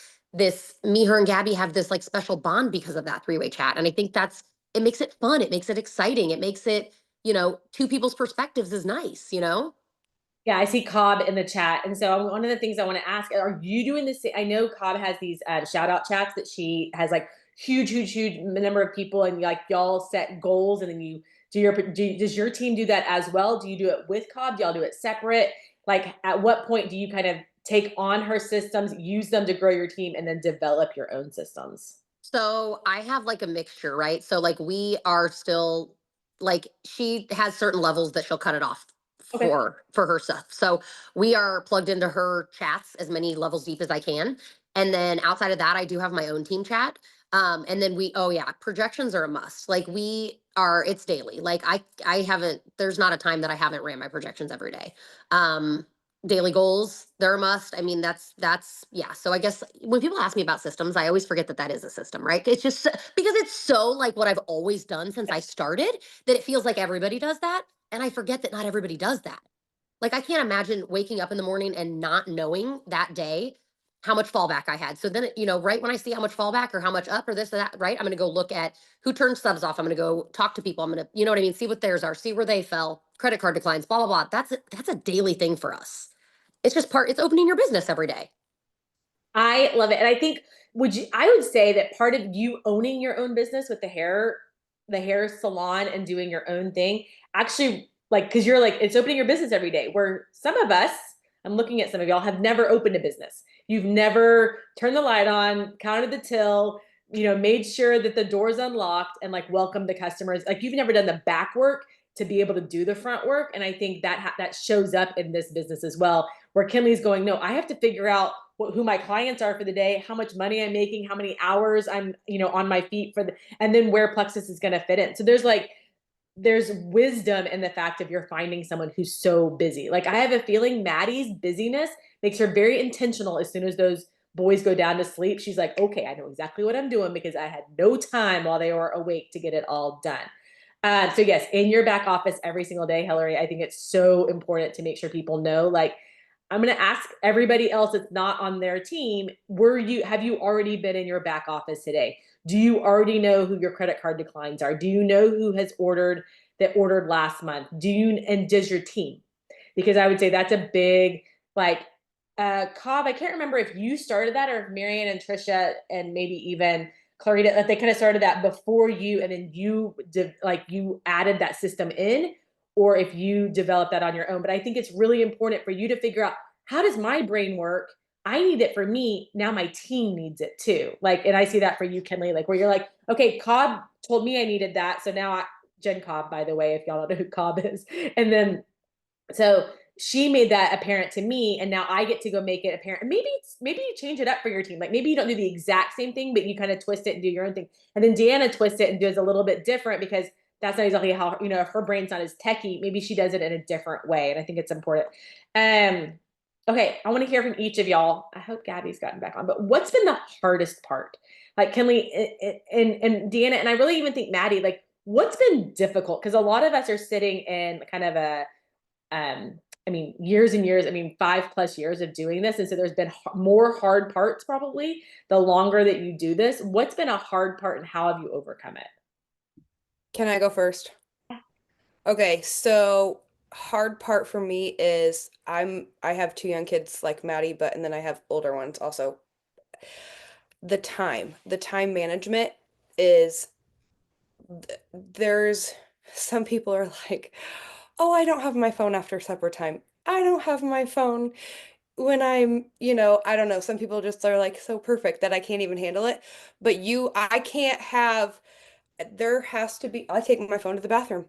me, her, and Gabby have this like special bond because of that 3-way chat. And I think it makes it fun. It makes it exciting. It makes it, 2 people's perspectives is nice, Yeah, I see Cobb in the chat. And so one of the things I want to ask, are you doing this? I know Cobb has these shout out chats that she has like huge number of people, and like y'all set goals, and then you does your team do that as well? Do you do it with Cobb? Do y'all do it separate? Like at what point do you kind of take on her systems, use them to grow your team, and then develop your own systems? So I have like a mixture, right? So like we are still like she has certain levels that she'll cut it off Okay. for her stuff. So we are plugged into her chats as many levels deep as I can. And then outside of that, I do have my own team chat. And then oh yeah, projections are a must. Like it's daily. Like I haven't, there's not a time that I haven't ran my projections every day. Daily goals, they're a must. I mean, that's yeah. So I guess when people ask me about systems, I always forget that is a system, right? It's just because it's so like what I've always done since I started that it feels like everybody does that. And I forget that not everybody does that. Like I can't imagine waking up in the morning and not knowing that day how much fallback I had. So then, right when I see how much fallback or how much up or this or that, right, I'm going to go look at who turned subs off. I'm going to go talk to people. I'm going to, you know what I mean? See what theirs are, see where they fell, credit card declines, blah, blah, blah. That's a daily thing for us. It's just it's opening your business every day. I love it. And I think, I would say that part of you owning your own business with the hair the hair salon and doing your own thing, actually, like, because you're like, it's opening your business every day, where some of us, I'm looking at some of y'all, have never opened a business. You've never turned the light on, counted the till, made sure that the door's unlocked and like welcomed the customers. Like, you've never done the back work to be able to do the front work. And I think that that shows up in this business as well, where Kinley's going, no, I have to figure out who my clients are for the day, how much money I'm making, how many hours I'm, on my feet and then where Plexus is going to fit in. So there's wisdom in the fact of you're finding someone who's so busy. Like, I have a feeling Maddie's busyness makes her very intentional. As soon as those boys go down to sleep, she's like, okay, I know exactly what I'm doing because I had no time while they were awake to get it all done. So yes, in your back office every single day, Hillary, I think it's so important to make sure people know, like, I'm going to ask everybody else that's not on their team, have you already been in your back office today? Do you already know who your credit card declines are? Do you know who has ordered last month? And does your team? Because I would say that's a big, like, 𝗏, I can't remember if you started that or if Marianne and Trisha and maybe even Clarita, that they kind of started that before you, and then you added that system in, or if you developed that on your own. But I think it's really important for you to figure out, how does my brain work? I need it for me. Now my team needs it too. Like, and I see that for you, Kinley, like, where you're like, okay, 𝗏 told me I needed that. So now Jen _Cobb, by the way, if y'all don't know who 𝗏 is. And then, so she made that apparent to me, and now I get to go make it apparent. Maybe you change it up for your team. Like, maybe you don't do the exact same thing, but you kind of twist it and do your own thing. And then Deanna twists it and does a little bit different, because that's not exactly how, if her brain's not as techie, maybe she does it in a different way. And I think it's important. Okay, I want to hear from each of y'all. I hope Gabby's gotten back on, but what's been the hardest part? Like, Kinley and Deanna, and I really even think Maddie, like, what's been difficult? Because a lot of us are sitting in kind of a, years and years, 5+ years of doing this. And so there's been more hard parts probably the longer that you do this. What's been a hard part and how have you overcome it? Can I go first? Okay, so hard part for me is I have 2 young kids like Maddie, and then I have older ones also. The time management is, there's some people are like, oh, I don't have my phone after supper time. I don't have my phone when I'm, I don't know. Some people just are like so perfect that I can't even handle it. But I can't have, there has to be, I take my phone to the bathroom.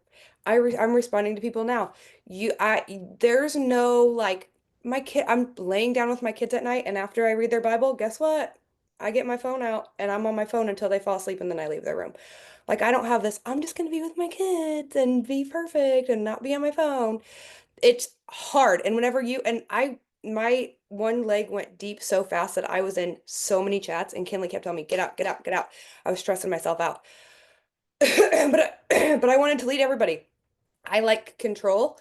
I'm responding to people now. There's no, like, my kid, I'm laying down with my kids at night, and after I read their Bible, guess what? I get my phone out and I'm on my phone until they fall asleep, and then I leave their room. Like, I don't have this, I'm just gonna be with my kids and be perfect and not be on my phone. It's hard. And my one leg went deep so fast that I was in so many chats, and Kinley kept telling me, get out, get out, get out. I was stressing myself out. But I wanted to lead everybody. I like control,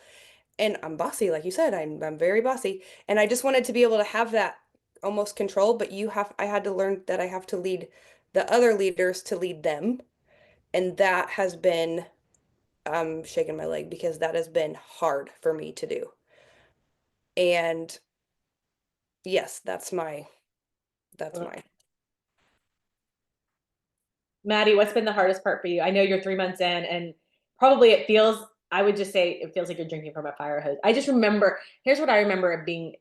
and I'm bossy, like you said. I'm very bossy, and I just wanted to be able to have that almost control. But I had to learn that I have to lead the other leaders to lead them, and that has been, I'm shaking my leg because that has been hard for me to do. And yes, that's mine. Maddie, what's been the hardest part for you? I know you're 3 months in, and probably I would just say it feels like you're drinking from a fire hose. I just remember, here's what I remember of being,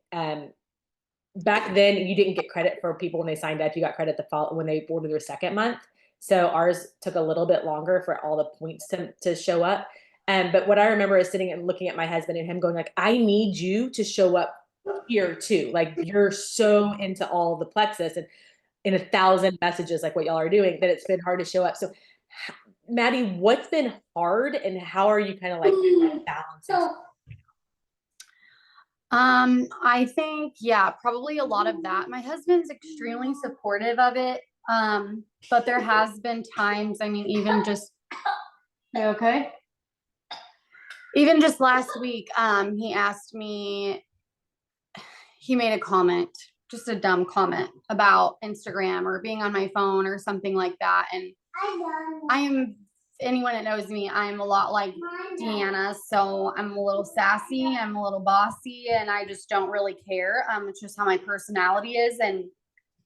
back then you didn't get credit for people when they signed up. You got credit when they ordered their second month. So ours took a little bit longer for all the points to show up. But what I remember is sitting and looking at my husband and him going like, I need you to show up here too. Like, you're so into all the Plexus and in 1,000 messages, like what y'all are doing, that it's been hard to show up. So Maddie, what's been hard and how are you kind of like balancing? I think, yeah, probably a lot of that. My husband's extremely supportive of it. But there has been times, even just, okay? Even just last week, he asked me, he made a comment, just a dumb comment about Instagram or being on my phone or something like that. And anyone that knows me, I'm a lot like Deanna. So I'm a little sassy, I'm a little bossy, and I just don't really care. It's just how my personality is. And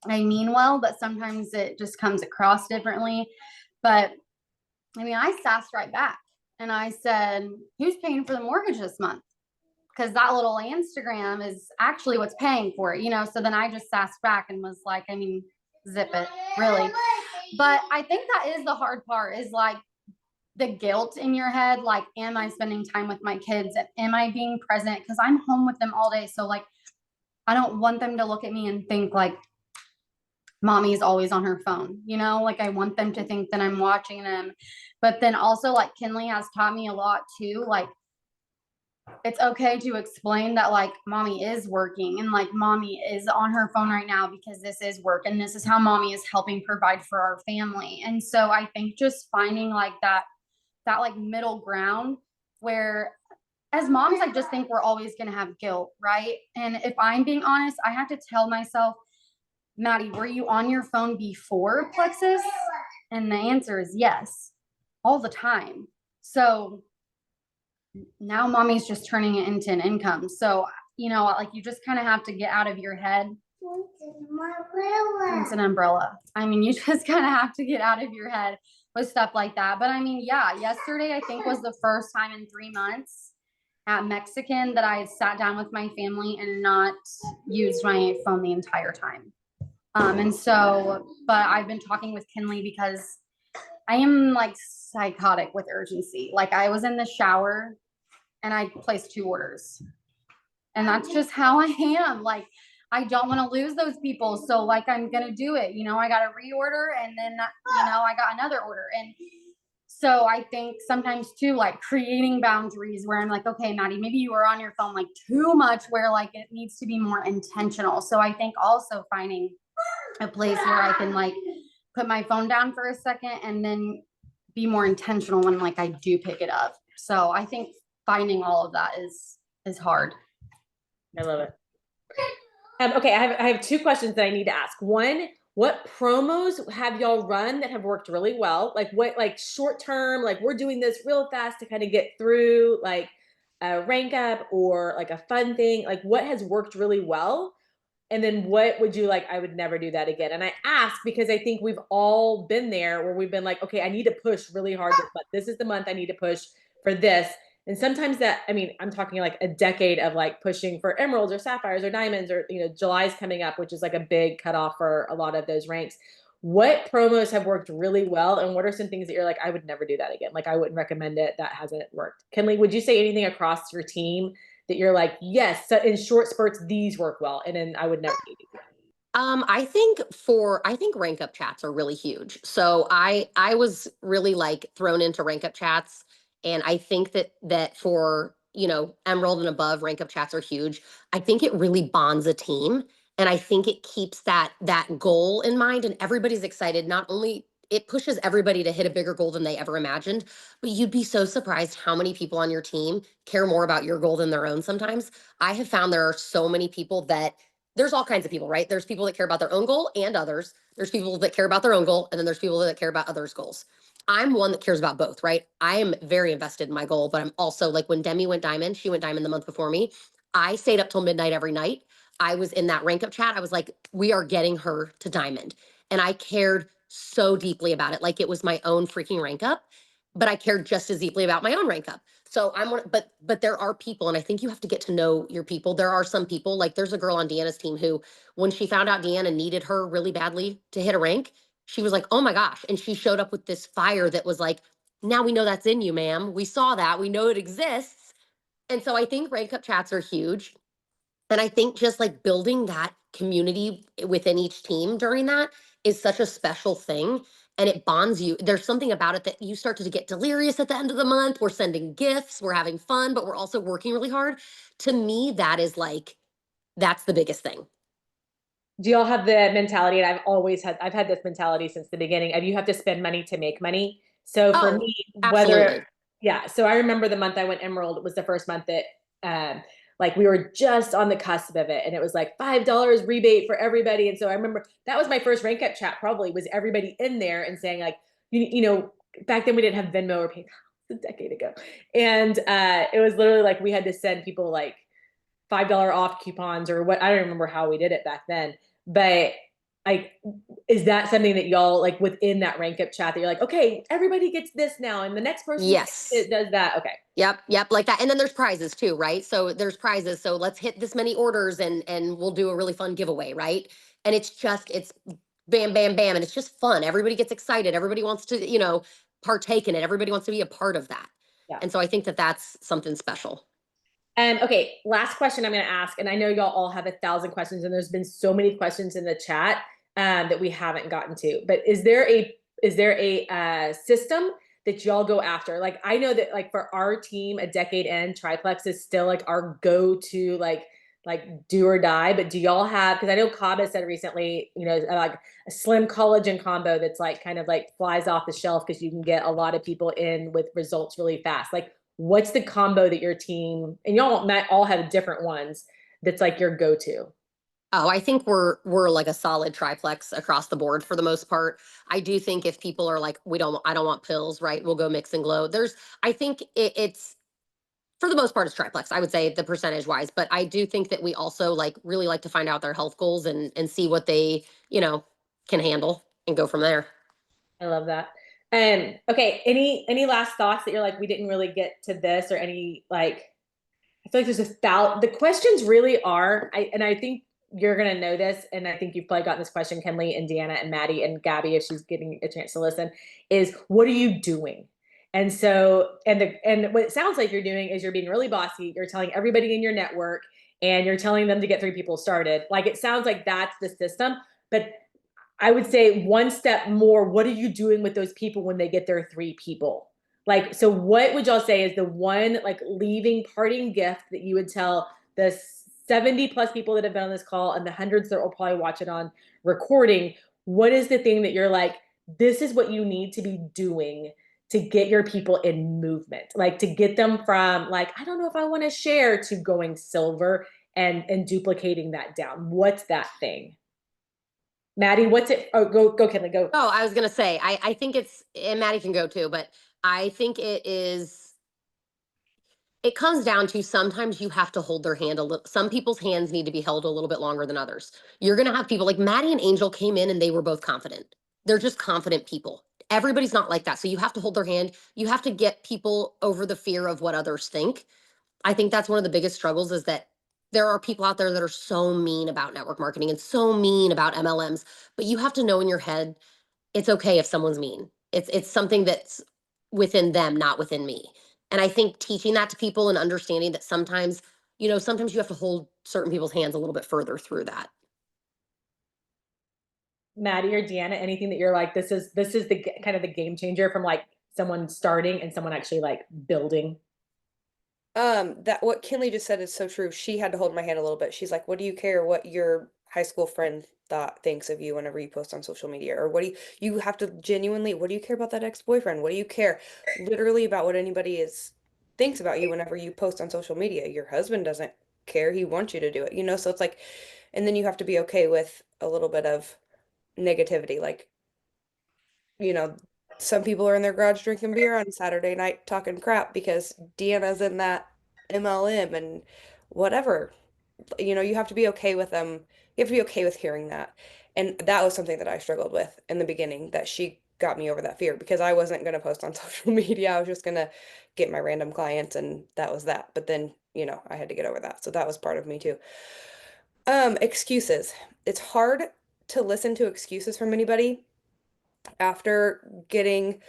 I mean well, but sometimes it just comes across differently. But I mean, I sassed right back and I said, who's paying for the mortgage this month? Because that little Instagram is actually what's paying for it, you know? So then I just sassed back and was like, I mean, zip it, really. But I think that is the hard part, is like the guilt in your head. Like, am I spending time with my kids? Am I being present? Because I'm home with them all day. So like, I don't want them to look at me and think like, mommy is always on her phone, you know, like I want them to think that I'm watching them. But then also, like, Kinley has taught me a lot too. Like, it's okay to explain that like mommy is working and like mommy is on her phone right now because this is work and this is how mommy is helping provide for our family. And so I think just finding like that like middle ground where as moms, I just think we're always going to have guilt, right? And if I'm being honest, I have to tell myself, Maddie, were you on your phone before Plexus? And the answer is yes, all the time. So now mommy's just turning it into an income. So, you know, like you just kind of have to get out of your head. It's an umbrella. I mean, you just kind of have to get out of your head with stuff like that. But I mean, yeah, yesterday I think was the first time in 3 months at Mexican that I had sat down with my family and not used my phone the entire time. And so, but I've been talking with Kinley because I am like psychotic with urgency. Like I was in the shower and I placed 2 orders and that's just how I am. Like, I don't want to lose those people. So like, I'm going to do it. You know, I got a reorder and then, you know, I got another order. And so I think sometimes too, like creating boundaries where I'm like, okay, Maddie, maybe you were on your phone like too much where like it needs to be more intentional. So I think also finding a place where I can like put my phone down for a second and then be more intentional when like I do pick it up. So I think finding all of that is hard. I love it. Okay, I have 2 questions that I need to ask. One, what promos have y'all run that have worked really well? Like what, like short term, like we're doing this real fast to kind of get through like a rank up or like a fun thing, like what has worked really well? And then what would you like, I would never do that again. And I ask because I think we've all been there where we've been like, okay, I need to push really hard this month. This is the month I need to push for this. And sometimes that, I mean, I'm talking like a decade of like pushing for emeralds or sapphires or diamonds, or, you know, July's coming up, which is like a big cutoff for a lot of those ranks. What promos have worked really well? And what are some things that you're like, I would never do that again? Like, I wouldn't recommend it. That hasn't worked. Kinley, would you say anything across your team that you're like, yes, so in short spurts, these work well, and then I would never do these? I think rank up chats are really huge. So I was really like thrown into rank up chats, and I think that for, you know, emerald and above, rank up chats are huge. I think it really bonds a team, and I think it keeps that goal in mind, and everybody's excited. Not only it pushes everybody to hit a bigger goal than they ever imagined, but you'd be so surprised how many people on your team care more about your goal than their own sometimes. I have found there are so many people that there's all kinds of people, right? There's people that care about their own goal and others. There's people that care about their own goal, and then there's people that care about others' goals. I'm one that cares about both, right? I am very invested in my goal, but I'm also like when Demi went diamond, she went diamond the month before me. I stayed up till midnight every night. I was in that rank up chat. I was like, we are getting her to diamond. And I cared so deeply about it. Like it was my own freaking rank up, but I cared just as deeply about my own rank up. So I'm one, but there are people, and I think you have to get to know your people. There are some people, like there's a girl on Deanna's team who, when she found out Deanna needed her really badly to hit a rank, she was like, oh my gosh. And she showed up with this fire that was like, now we know that's in you, ma'am. We saw that. We know it exists. And so I think rank up chats are huge. And I think just like building that community within each team during that is such a special thing. And it bonds you. There's something about it that you start to get delirious at the end of the month. We're sending gifts, we're having fun, but we're also working really hard. To me, that is like, that's the biggest thing. Do y'all have the mentality, and I've had this mentality since the beginning, of you have to spend money to make money. So for me, absolutely. Yeah. So I remember the month I went emerald was the first month that, like we were just on the cusp of it, and it was like $5 rebate for everybody. And so I remember that was my first rank up chat, probably, was everybody in there and saying like, you know, back then we didn't have Venmo or PayPal, a decade ago. And it was literally like we had to send people like $5 off coupons or what, I don't remember how we did it back then, but like, is that something that y'all like within that rank up chat that you're like, okay, everybody gets this now, and the next person Yes. does that? Okay. Yep, like that. And then there's prizes too, right? So there's prizes. So let's hit this many orders and we'll do a really fun giveaway, right? And it's bam, bam, bam, and it's just fun. Everybody gets excited. Everybody wants to, partake in it. Everybody wants to be a part of that. Yeah. And so I think that that's something special. Okay, last question I'm going to ask, and I know y'all all have 1,000 questions, and there's been so many questions in the chat that we haven't gotten to. But is there a system that y'all go after? Like, I know that like for our team, a decade in, triplex is still like our go-to like do or die. But do y'all have? Because I know 𝗏𝗏 said recently, like a slim collagen combo that's like kind of like flies off the shelf because you can get a lot of people in with results really fast. Like, what's the combo that your team, and y'all might all have different ones, that's like your go-to? Oh, I think we're like a solid triplex across the board for the most part. I do think if people are like, I don't want pills, right? We'll go mix and glow. I think it's for the most part it's triplex, I would say, the percentage wise. But I do think that we also like really like to find out their health goals and see what they, can handle and go from there. I love that. Okay, any last thoughts that you're like, we didn't really get to this, or any like, I feel like the questions really are, I think you're gonna know this, and I think you've probably gotten this question, Kenley and Deanna and Maddie and Gabby, if she's getting a chance to listen, is what are you doing? And so, and what it sounds like you're doing is you're being really bossy. You're telling everybody in your network, and you're telling them to get 3 people started. Like, it sounds like that's the system, but I would say one step more, what are you doing with those people when they get their 3 people? Like, so what would y'all say is the one like leaving parting gift that you would tell the 70 plus people that have been on this call and the hundreds that will probably watch it on recording? What is the thing that you're like, this is what you need to be doing to get your people in movement, like to get them from like, I don't know if I want to share, to going silver and duplicating that down? What's that thing? Maddie, what's it? Oh, go, Kenley, go. Oh, I was gonna say, I think and Maddie can go too, but I think it comes down to sometimes you have to hold their hand a little. Some people's hands need to be held a little bit longer than others. You're gonna have people like Maddie and Angel came in and they were both confident. They're just confident people. Everybody's not like that. So you have to hold their hand. You have to get people over the fear of what others think. I think that's one of the biggest struggles, is that there are people out there that are so mean about network marketing and so mean about MLMs, but you have to know in your head, it's okay if someone's mean. It's something that's within them, not within me. And I think teaching that to people and understanding that sometimes you have to hold certain people's hands a little bit further through that. Maddie or Deanna, anything that you're like, this is the kind of the game changer from like someone starting and someone actually like building? That what Kenley just said is so true. She had to hold my hand a little bit. She's like, what do you care what your high school friend thinks of you whenever you post on social media? Or what do you have to genuinely, what do you care about that ex-boyfriend? What do you care literally about what anybody thinks about you whenever you post on social media? Your husband doesn't care. He wants you to do it, so it's like, and then you have to be okay with a little bit of negativity. Like, some people are in their garage drinking beer on Saturday night talking crap because Deanna's in that MLM and whatever. You have to be okay with them. You have to be okay with hearing that. And that was something that I struggled with in the beginning, that she got me over that fear, because I wasn't going to post on social media. I was just going to get my random clients, and that was that. But then, I had to get over that. So that was part of me too. Excuses. It's hard to listen to excuses from anybody after getting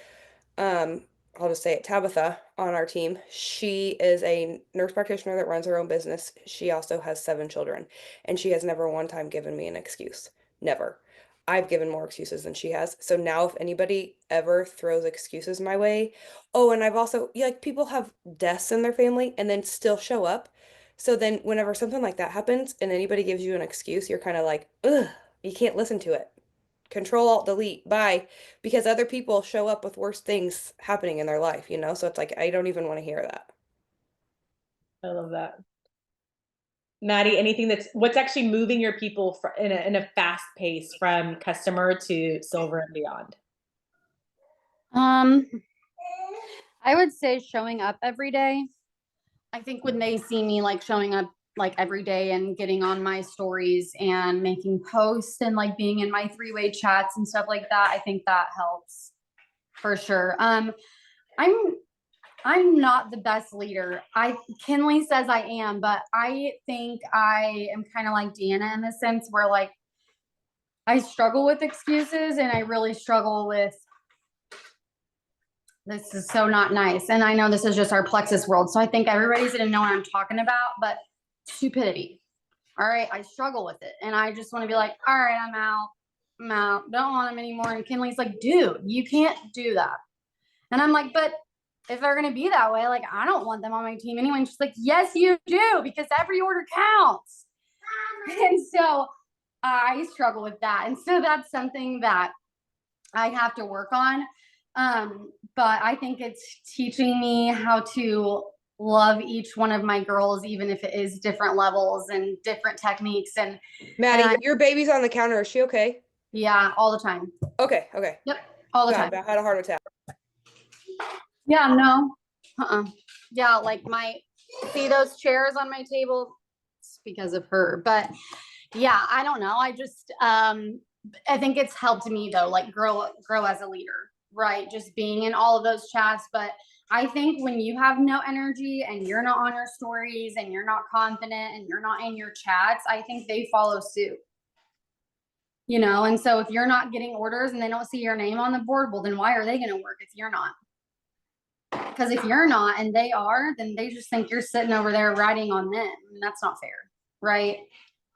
I'll just say it, Tabitha on our team. She is a nurse practitioner that runs her own business. She also has 7 children, and she has never one time given me an excuse. Never. I've given more excuses than she has. So now if anybody ever throws excuses my way, oh, and I've also, like, people have deaths in their family and then still show up. So then whenever something like that happens and anybody gives you an excuse, you're kind of like, ugh, you can't listen to it. Control Alt Delete, bye, because other people show up with worse things happening in their life, so it's like I don't even want to hear that. I love that. Maddie, anything what's actually moving your people in a fast pace from customer to silver and beyond? I would say showing up every day. I think when they see me like showing up like every day and getting on my stories and making posts and like being in my three-way chats and stuff like that. I think that helps for sure. I'm not the best leader. Kinley says I am, but I think I am kind of like Deanna in the sense where like I struggle with excuses and I really struggle with this is so not nice. And I know this is just our plexus world. So I think everybody's gonna know what I'm talking about, but stupidity. All right. I struggle with it. And I just want to be like, all right, I'm out. Don't want them anymore. And Kinley's like, dude, you can't do that. And I'm like, but if they're going to be that way, like, I don't want them on my team anyway. And she's like, yes, you do, because every order counts. And so I struggle with that. And so that's something that I have to work on. But I think it's teaching me how to love each one of my girls, even if it is different levels and different techniques. And Maddie, your baby's on the counter. Is she okay? Yeah, all the time. Okay. Yep, all the time. I had a heart attack. Yeah, no. Yeah, like see those chairs on my table? It's because of her. But yeah, I don't know. I just I think it's helped me though, like grow as a leader, right? Just being in all of those chats. But I think when you have no energy and you're not on your stories and you're not confident and you're not in your chats, I think they follow suit. You know, and so if you're not getting orders and they don't see your name on the board, well, then why are they going to work if you're not? Because if you're not and they are, then they just think you're sitting over there riding on them. And that's not fair, right?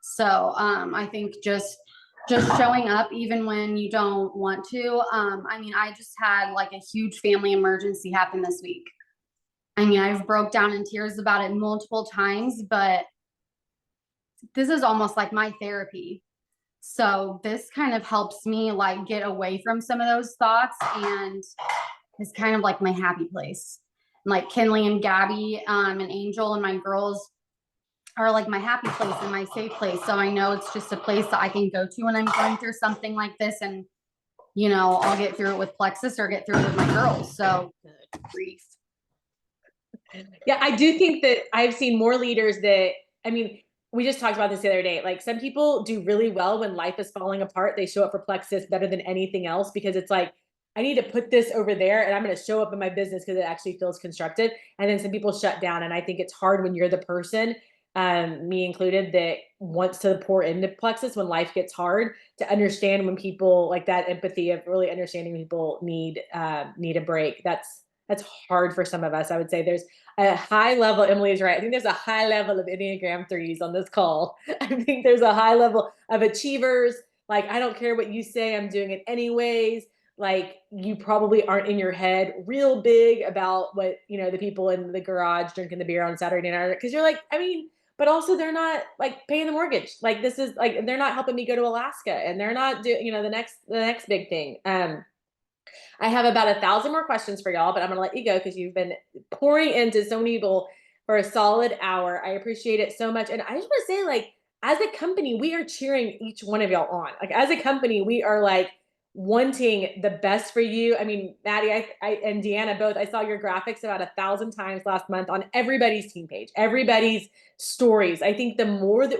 So I think just showing up even when you don't want to. I mean, I just had like a huge family emergency happen this week. I mean, I've broke down in tears about it multiple times, but this is almost like my therapy. So this kind of helps me like get away from some of those thoughts, and it's kind of like my happy place. Like Kinley and Gabby and Angel and my girls are like my happy place and my safe place. So I know it's just a place that I can go to when I'm going through something like this, and you know, I'll get through it with Plexus or get through it with my girls. So good grief. Yeah, I do think that I've seen more leaders that, I mean, we just talked about this the other day. Like some people do really well when life is falling apart. They show up for Plexus better than anything else because it's like, I need to put this over there and I'm going to show up in my business because it actually feels constructive. And then some people shut down. And I think it's hard when you're the person, me included, that wants to pour into Plexus when life gets hard, to understand when people like that empathy of really understanding people need a break. That's hard for some of us. I would say there's a high level, Emily is right. I think there's a high level of Enneagram 3s on this call. I think there's a high level of achievers. Like, I don't care what you say, I'm doing it anyways. Like, you probably aren't in your head real big about what, you know, the people in the garage drinking the beer on Saturday night, because you're like, I mean, but also they're not like paying the mortgage. Like, this is like, they're not helping me go to Alaska, and they're not doing, you know, the next big thing. I have about 1,000 more questions for y'all, but I'm gonna let you go because you've been pouring into so many people for a solid hour. I appreciate it so much. And I just want to say, like, as a company, we are cheering each one of y'all on. Like, as a company, we are like wanting the best for you. I mean, Maddie, I and Deanna both, I saw your graphics about 1,000 times last month on everybody's team page, everybody's stories. I think the more that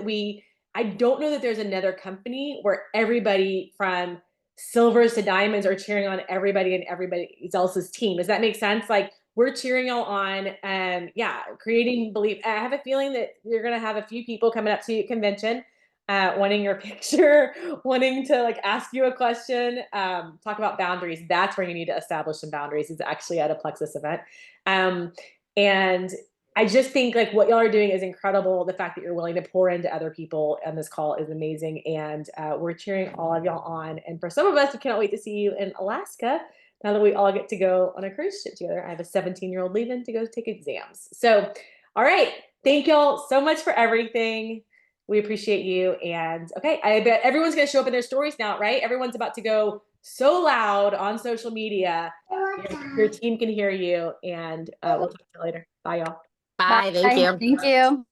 I don't know that there's another company where everybody from silvers to diamonds are cheering on everybody and everybody else's team. Does that make sense? Like, we're cheering y'all on, and yeah, creating belief. I have a feeling that you're going to have a few people coming up to you at convention, wanting your picture, wanting to like ask you a question, talk about boundaries. That's where you need to establish some boundaries, is actually at a Plexus event. And I just think like what y'all are doing is incredible. The fact that you're willing to pour into other people on this call is amazing. And we're cheering all of y'all on. And for some of us, we cannot wait to see you in Alaska now that we all get to go on a cruise ship together. I have a 17-year-old leaving to go take exams. So, all right. Thank y'all so much for everything. We appreciate you. And okay, I bet everyone's going to show up in their stories now, right? Everyone's about to go so loud on social media. Your team can hear you. And we'll talk to you later. Bye, y'all. Bye. Thank you. Thank you.